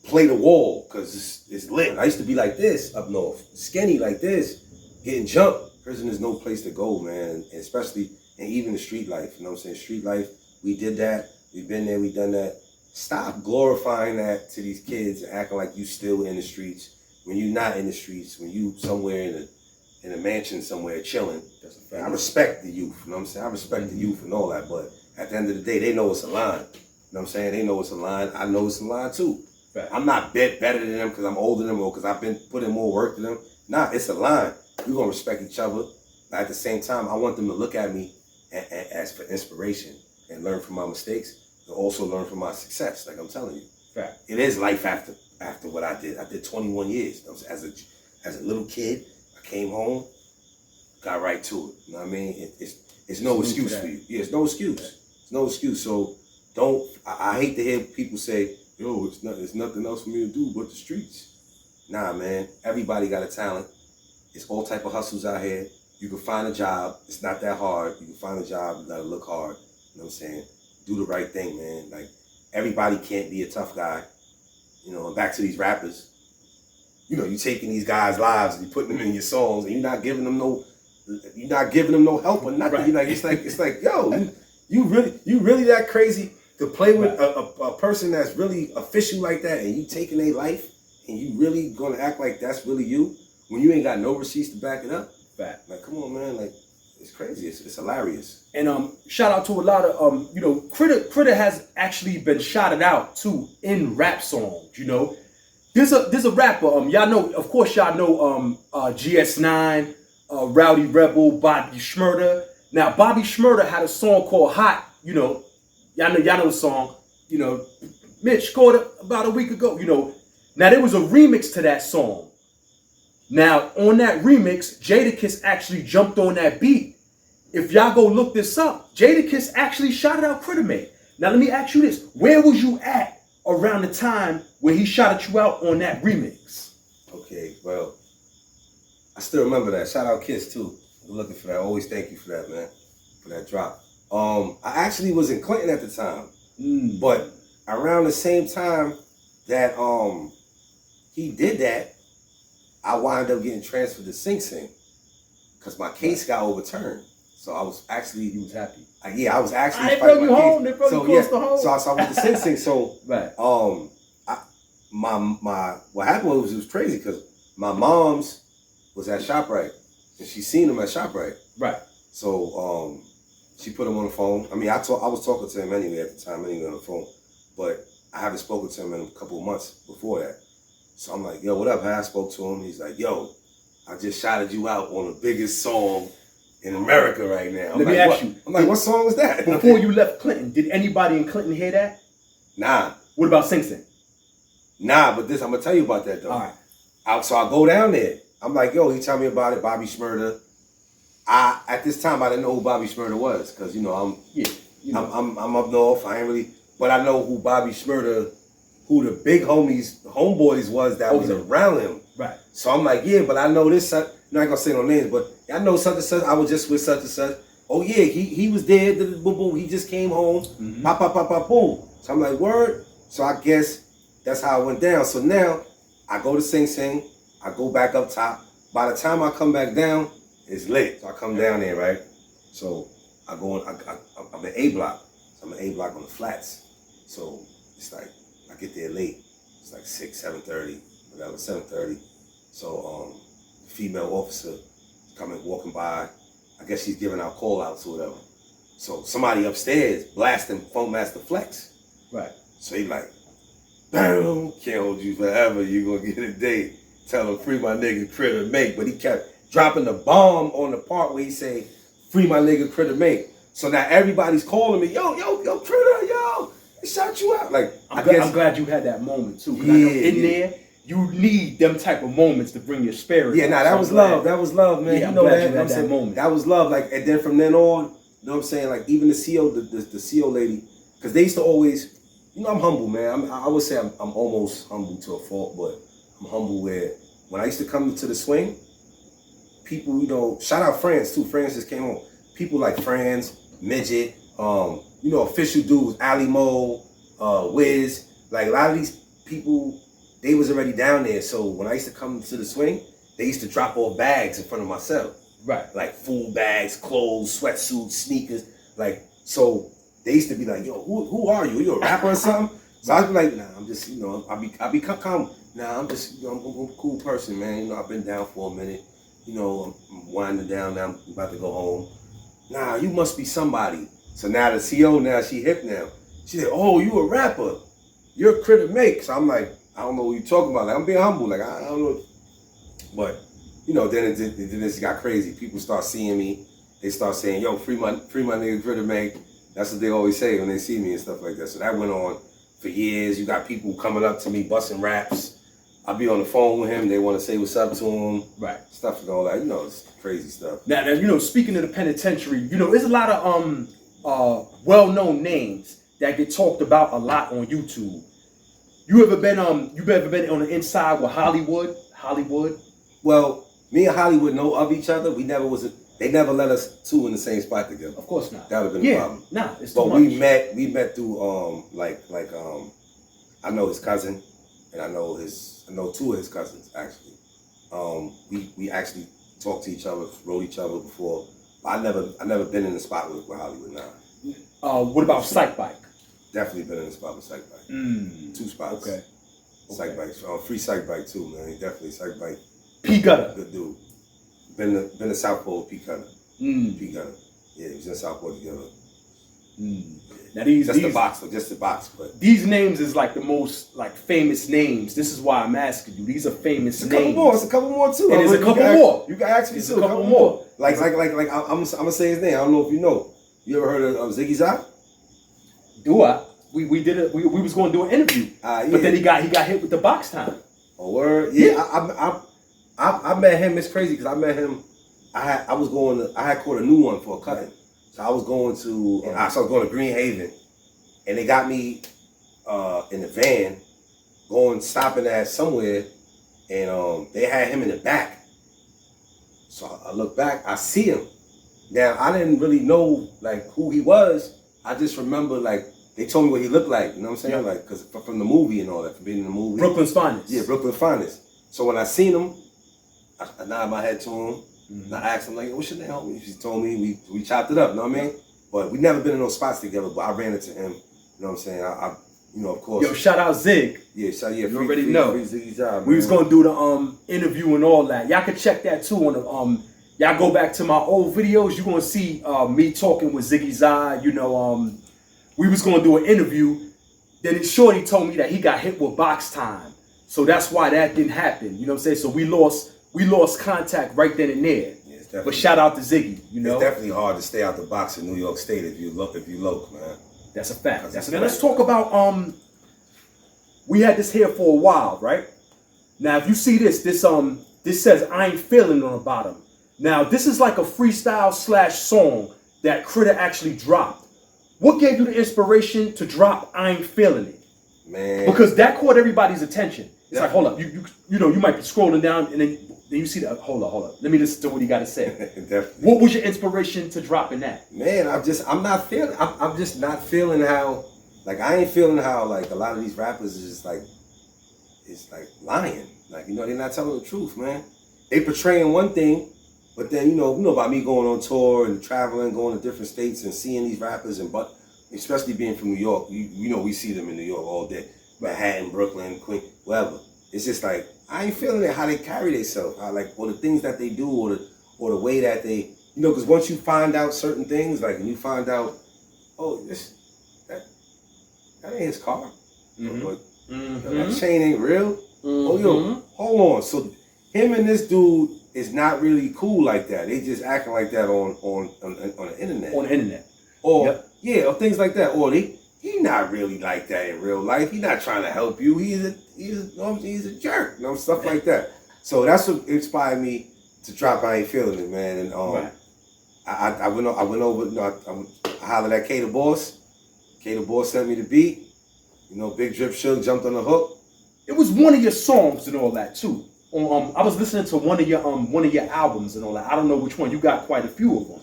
play the wall because it's lit. I used to be like this up north, skinny like this, getting jumped. Prison is no place to go, man, and especially and even the street life. You know what I'm saying? Street life, we did that. We've been there. We done that. Stop glorifying that to these kids and acting like you still in the streets when you're not in the streets. When you somewhere in a mansion somewhere chilling. That's a fact. I respect the youth. You know what I'm saying? I respect the youth and all that, but at the end of the day, they know it's a line. You know what I'm saying? They know it's a line. I know it's a line too. Right. I'm not better than them because I'm older than them or because I've been putting more work than them. Nah, it's a line. We're going to respect each other. But at the same time, I want them to look at me as for inspiration and learn from my mistakes and also learn from my success, like I'm telling you. Right. It is life after what I did. I did 21 years. As a little kid, I came home, got right to it. You know what I mean? It's no excuse for you. Yeah, it's no excuse. It's no excuse. So I hate to hear people say, yo, it's nothing else for me to do but the streets. Nah, man. Everybody got a talent. It's all type of hustles out here. You can find a job. It's not that hard. You can find a job. You gotta look hard. You know what I'm saying? Do the right thing, man. Like, everybody can't be a tough guy. You know, and back to these rappers. You know, you taking these guys' lives and you putting them in your songs and you're not giving them no help or nothing. Right. You're like, it's like, yo, you really that crazy to play with a person that's really official like that, and you taking their life and you really gonna act like that's really you when you ain't got no receipts to back it up? Fact. Like, come on, man. Like, it's crazy. It's hilarious. And shout out to a lot of you know, Critter has actually been shouted out too in rap songs. You know, there's a rapper. Y'all know, of course, y'all know GS9, Rowdy Rebel, Bobby Shmurder. Now, Bobby Shmurder had a song called Hot. You know, y'all know the song. You know, Mitch called it about a week ago. You know, now there was a remix to that song. Now, on that remix, Jadakiss actually jumped on that beat. If y'all go look this up, Jadakiss actually shouted out Crittermake. Now, let me ask you this. Where was you at around the time when he shouted you out on that remix? Okay, well, I still remember that. Shout out Kiss, too. I'm looking for that. Always thank you for that, man, for that drop. I actually was in Clinton at the time. But around the same time that he did that, I wound up getting transferred to Sing Sing because my case got overturned. So I was actually, he was happy. I was actually. They brought you home. They brought you close to home. So I went to Sing Sing. So right. What happened was it was crazy because my mom's was at ShopRite and she seen him at ShopRite. Right. So she put him on the phone. I mean, I was talking to him anyway at the time, anyway on the phone, but I haven't spoken to him in a couple of months before that. So I'm like, yo, what up? I spoke to him. He's like, yo, I just shouted you out on the biggest song in America right now. Let me ask you. I'm like, what song was that? Before you left Clinton, did anybody in Clinton hear that? Nah. What about Sing Sing? Nah, but I'm going to tell you about that, though. All right. So I go down there. I'm like, yo, he tell me about it, Bobby Shmurder. At this time, I didn't know who Bobby Shmurder was because, you know, I'm up north. I ain't really, but I know who Bobby Shmurder, who the big homeboys was that was around him. Right. So I'm like, yeah, but I know this, I'm not going to say no names, but I know such and such. I was just with such and such. Oh, yeah, he was there. Boom, boom. He just came home. Mm-hmm. Pop, pop, pop, pop, boom. So I'm like, word. So I guess that's how it went down. So now I go to Sing Sing. I go back up top. By the time I come back down, it's lit. So I come down there, right? So I go on, I'm in A block. So I'm in A block on the flats. So it's like, I get there late. It's like 6, 7:30, whatever, 7:30. So the female officer walking by. I guess she's giving out call outs or whatever. So somebody upstairs blasting Funk Master Flex. Right. So he like, bam, can't hold you forever. You're gonna get a date. Tell him free my nigga Crittermake. But he kept dropping the bomb on the part where he say, free my nigga Crittermake. So now everybody's calling me, yo, Critter, yo. They shot you out. Like I'm glad you had that moment too. Yeah, I know in there, you need them type of moments to bring your spirit. Yeah, that was love. That was love, man. Yeah, you know I'm glad that. you had that moment. That was love. Like, and then from then on, you know what I'm saying? Like, even the CO, the CO lady, because they used to always, you know, I'm humble, man. I would say I'm almost humble to a fault, but I'm humble where when I used to come to the swing, people, you know, shout out Franz too. Franz just came on. People like Franz, Midget, you know, official dudes, Ali Mo, Wiz, like a lot of these people, they was already down there. So when I used to come to the swing, they used to drop off bags in front of myself. Right. Like food bags, clothes, sweatsuits, sneakers. Like, so they used to be like, yo, who are you? Are you a rapper or something? So I'd be like, nah, I'm just, you know, I'll be calm. Nah, I'm just, you know, I'm a cool person, man. You know, I've been down for a minute. You know, I'm winding down now. I'm about to go home. Nah, you must be somebody. So now the CO, now she hip now. She said, oh, you a rapper. You're Crittermake. So I'm like, I don't know what you're talking about. Like, I'm being humble. Like, I don't know. But, you know, then it got crazy. People start seeing me. They start saying, yo, free my nigga Crittermake. That's what they always say when they see me and stuff like that. So that went on for years. You got people coming up to me, busting raps. I'll be on the phone with him. They want to say what's up to him. Right. Stuff and all that. You know, it's crazy stuff. Now, you know, speaking of the penitentiary, you know, there's a lot of well-known names that get talked about a lot on YouTube. You ever been on the inside with Hollywood? Well, me and Hollywood know of each other. They never let us two in the same spot together. Of course not. That would have been a problem. Nah, it's too much. But we met through I know his cousin, and I know two of his cousins actually. We actually talked to each other, wrote each other before. But I never been in the spot with Hollywood now. What about Psych Bike? Definitely been in the spot with Psych Bike. 2 spots. Okay. Psych Bike. Free Psych Bike too, man. Definitely Psych Bike. P Gutter. Good dude. Been to Southport with P Gutter. P Gutter. Yeah, he was in Southport together. Now just the box, but these names is like the most like famous names. This is why I'm asking you. These are famous names. It's a couple more too. And there's a couple more. You can ask me too. A couple more. Like I'm gonna say his name. I don't know if you know. You ever heard of Ziggy Zah? Do I? We was going to do an interview, yeah. But then he got hit with the box time. Oh word, yeah. I met him. It's crazy because I met him. I had caught a new one for a cutting, so I was going to Green Haven, and they got me in the van, stopping at somewhere, and they had him in the back. So I look back, I see him. Now I didn't really know like who he was. I just remember like they told me what he looked like. You know what I'm saying? Yeah. Like because from the movie and all that, from being in the movie. Brooklyn's Finest. Yeah, Brooklyn's Finest. So when I seen him, I nodded my head to him. And I asked him like, "What's your name, homie?" He told me. We chopped it up. You know what I mean? But we never been in those spots together. But I ran into him. You know what I'm saying? I you know, of course. Yo, shout out Zig. Yeah, you already know. We was gonna do the interview and all that. Y'all can check that too on the Y'all go back to my old videos. You're gonna see me talking with Ziggy Zah. You know, we was gonna do an interview. Then Shorty told me that he got hit with box time, so that's why that didn't happen. You know what I'm saying? So we lost contact right then and there. Yeah, but shout out to Ziggy. You know, it's definitely hard to stay out the box in New York State if you local, man. That's a fact. Now let's talk about we had this here for a while, right? Now if you see this says I ain't feeling on the bottom. Now this is like a freestyle / song that Critter actually dropped. What gave you the inspiration to drop I Ain't Feeling It? Man. Because that caught everybody's attention. It's like, hold up, you know, you might be scrolling down and then you see that. Hold up. Let me listen to what he got to say. What was your inspiration to dropping that? Man, I'm just not feeling how, like, I ain't feeling how, like, a lot of these rappers is just like, it's like lying. Like, you know, they're not telling the truth, man. They portraying one thing, but then, you know about me going on tour and traveling, going to different states and seeing these rappers, but especially being from New York, you know, we see them in New York all day. Manhattan, Brooklyn, Queens, wherever. It's just like, I ain't feeling it, how they carry themselves, or the things that they do, or the way that they, you know, because once you find out certain things, like, and you find out, oh, that ain't his car. That chain ain't real. Oh, yo, hold on. So him and this dude is not really cool like that. They just acting like that on the internet. On the internet. Or, or things like that. Or he he not really like that in real life. He not trying to help you. He's a jerk. Stuff like that. So that's what inspired me to drop I Ain't Feeling It, man. And Right. I went over, I hollered at K the Boss. K the Boss sent me the beat. Big Drip Shook jumped on the hook. It was one of your songs and all that too. I was listening to one of your albums and all that. I don't know which one. You got quite a few of them.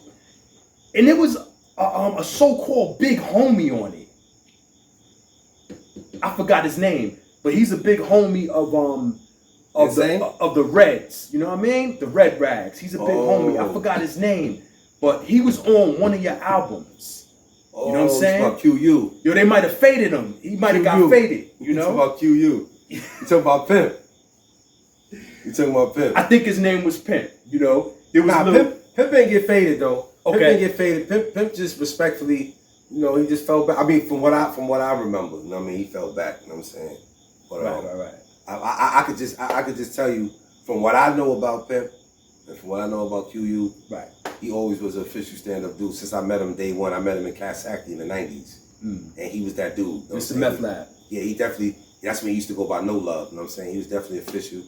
And there was a so-called big homie on it. I forgot his name, but he's a big homie of the Reds. You know what I mean? The Red Rags. He's a big homie. I forgot his name, but he was on one of your albums. You know what I'm saying? About QU. Yo, they might have faded him. He might have got faded. You know? You talking about QU. You talking about Pimp. You talking about Pimp. I think his name was Pimp. There was Pimp ain't get faded though. Okay. Pimp ain't get faded. Pimp just respectfully, he just fell back. I mean, from what I remember, he fell back. You know what I'm saying? But right. I could just tell you from what I know about Pimp and from what I know about QU. Right. He always was an official stand-up dude. Since I met him day one, I met him in Casacti in the 90s. And he was that dude. Mr. Meth Lab. Yeah, he definitely, that's when he used to go by No Love. You know what I'm saying? He was definitely official.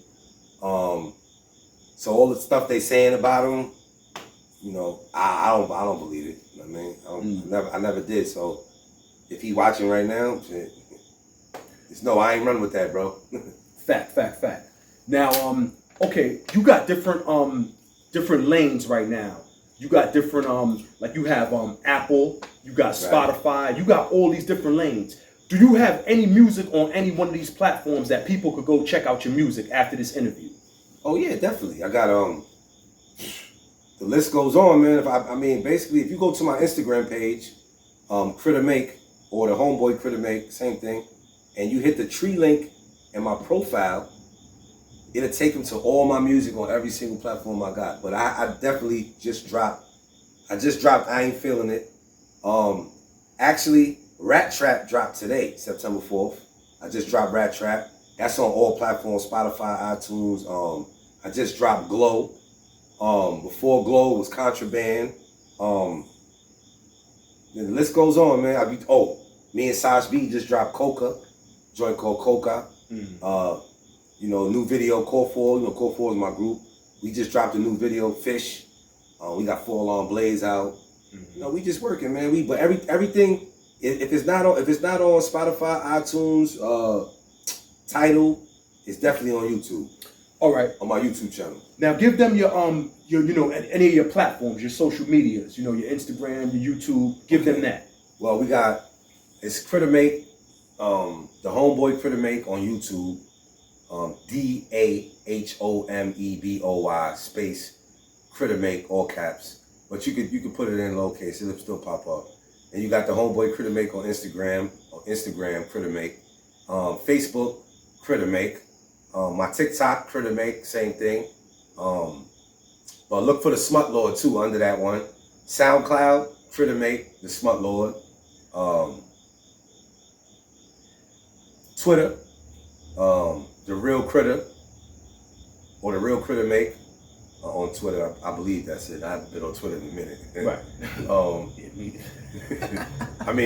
So all the stuff they saying about him, I don't believe it. You know what I mean? I never did. So if he watching right now, shit, I ain't running with that, bro. Fact. Now, okay, you got different lanes right now. You got different like you have Apple, you got Spotify, you got all these different lanes. Do you have any music on any one of these platforms that people could go check out your music after this interview? Oh yeah, definitely. I got the list goes on, man. Basically, if you go to my Instagram page, Crittermake, or the homeboy Crittermake, same thing, and you hit the tree link in my profile, it'll take them to all my music on every single platform I got. But I definitely just dropped. I Ain't Feeling It. Actually, Rat Trap dropped today, September 4th. I just dropped Rat Trap. That's on all platforms, Spotify, iTunes. I just dropped Glow. Before Glow was Contraband. The list goes on, man. Me and Saj B just dropped Coca, joint called Coca. New video, Core 4. Core 4 is my group. We just dropped a new video, Fish. We got Full On Blaze out. We just working, man. But everything. If it's not on Spotify, iTunes, Tidal, it's definitely on YouTube. All right. On my YouTube channel. Now give them your any of your platforms, your social medias, your Instagram, your YouTube. Give them that. Well, it's Crittermake, the homeboy Crittermake on YouTube. DAHOMEBOY space Crittermake, all caps. But you could put it in lowercase, it'll still pop up. And you got the homeboy Crittermake on Instagram Crittermake, Facebook Crittermake, my TikTok Crittermake, same thing. But look for the Smut Lord too under that one. SoundCloud Crittermake, the Smut Lord. Twitter, the Real Critter, or the Real Crittermake. On Twitter, I believe that's it. I haven't been on Twitter in a minute. Right.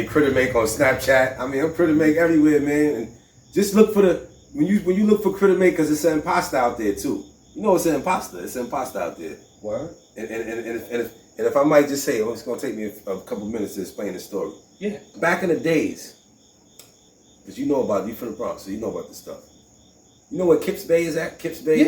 Crittermake on Snapchat. I'm Crittermake everywhere, man. And just look for when you look for Crittermake, because it's an imposter out there too. It's an imposter. It's an imposter out there. Word. And if I might just say, it's gonna take me a couple minutes to explain the story. Yeah. Back in the days, because you from the Bronx, so you know about this stuff. You know where Kips Bay is at? Kips Bay,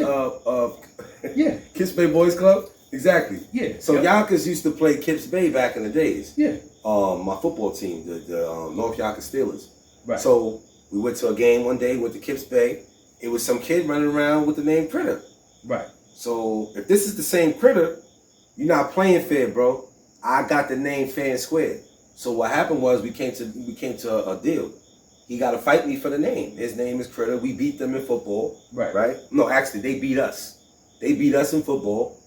yeah. Kips Bay Boys Club? Exactly. Yeah. So Yonkers used to play Kips Bay back in the days. Yeah. My football team, the North Yonkers Steelers. Right. So we went to a game one day with the Kips Bay. It was some kid running around with the name Critter. Right. So if this is the same Critter, you're not playing fair, bro. I got the name fair and square. So what happened was we came to a deal. He got to fight me for the name. His name is Critter. We beat them in football. Right. Right? No, actually, they beat us. They beat us in football.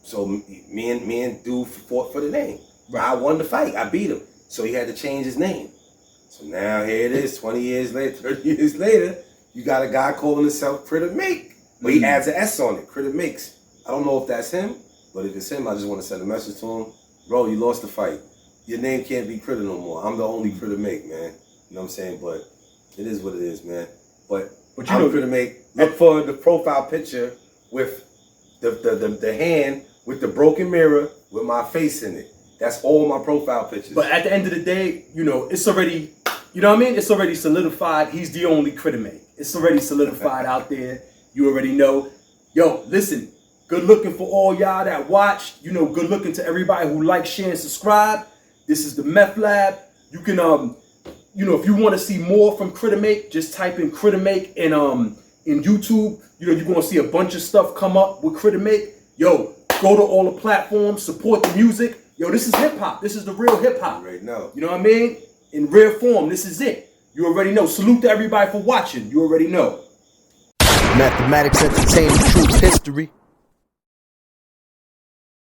So me and dude fought for the name. Right. I won the fight. I beat him. So he had to change his name. So now here it is, 20 years later, 30 years later, you got a guy calling himself Crittermake. But he adds an S on it, Crittermakes. I don't know if that's him, but if it's him, I just want to send a message to him. Bro, you lost the fight. Your name can't be Critter no more. I'm the only Crittermake, man. You know what I'm saying? But it is what it is, man. But you I'm know, Crittermake. Look for the profile picture with the hand with the broken mirror with my face in it. That's all my profile pictures. But at the end of the day, you know, it's already, you know what I mean? It's already solidified. He's the only Crittermake. It's already solidified out there. You already know. Yo, listen, good looking for all y'all that watched. You know, good looking to everybody who likes, share, and subscribe. This is the M.E.T.H Lab. You can, you know, if you want to see more from Crittermake, just type in Crittermake in YouTube. You know, you're going to see a bunch of stuff come up with Crittermake. Yo, go to all the platforms, support the music. Yo, this is hip hop. This is the real hip hop. Right now. You know what I mean? In rare form, this is it. You already know. Salute to everybody for watching. You already know. Mathematics entertainment, truth history.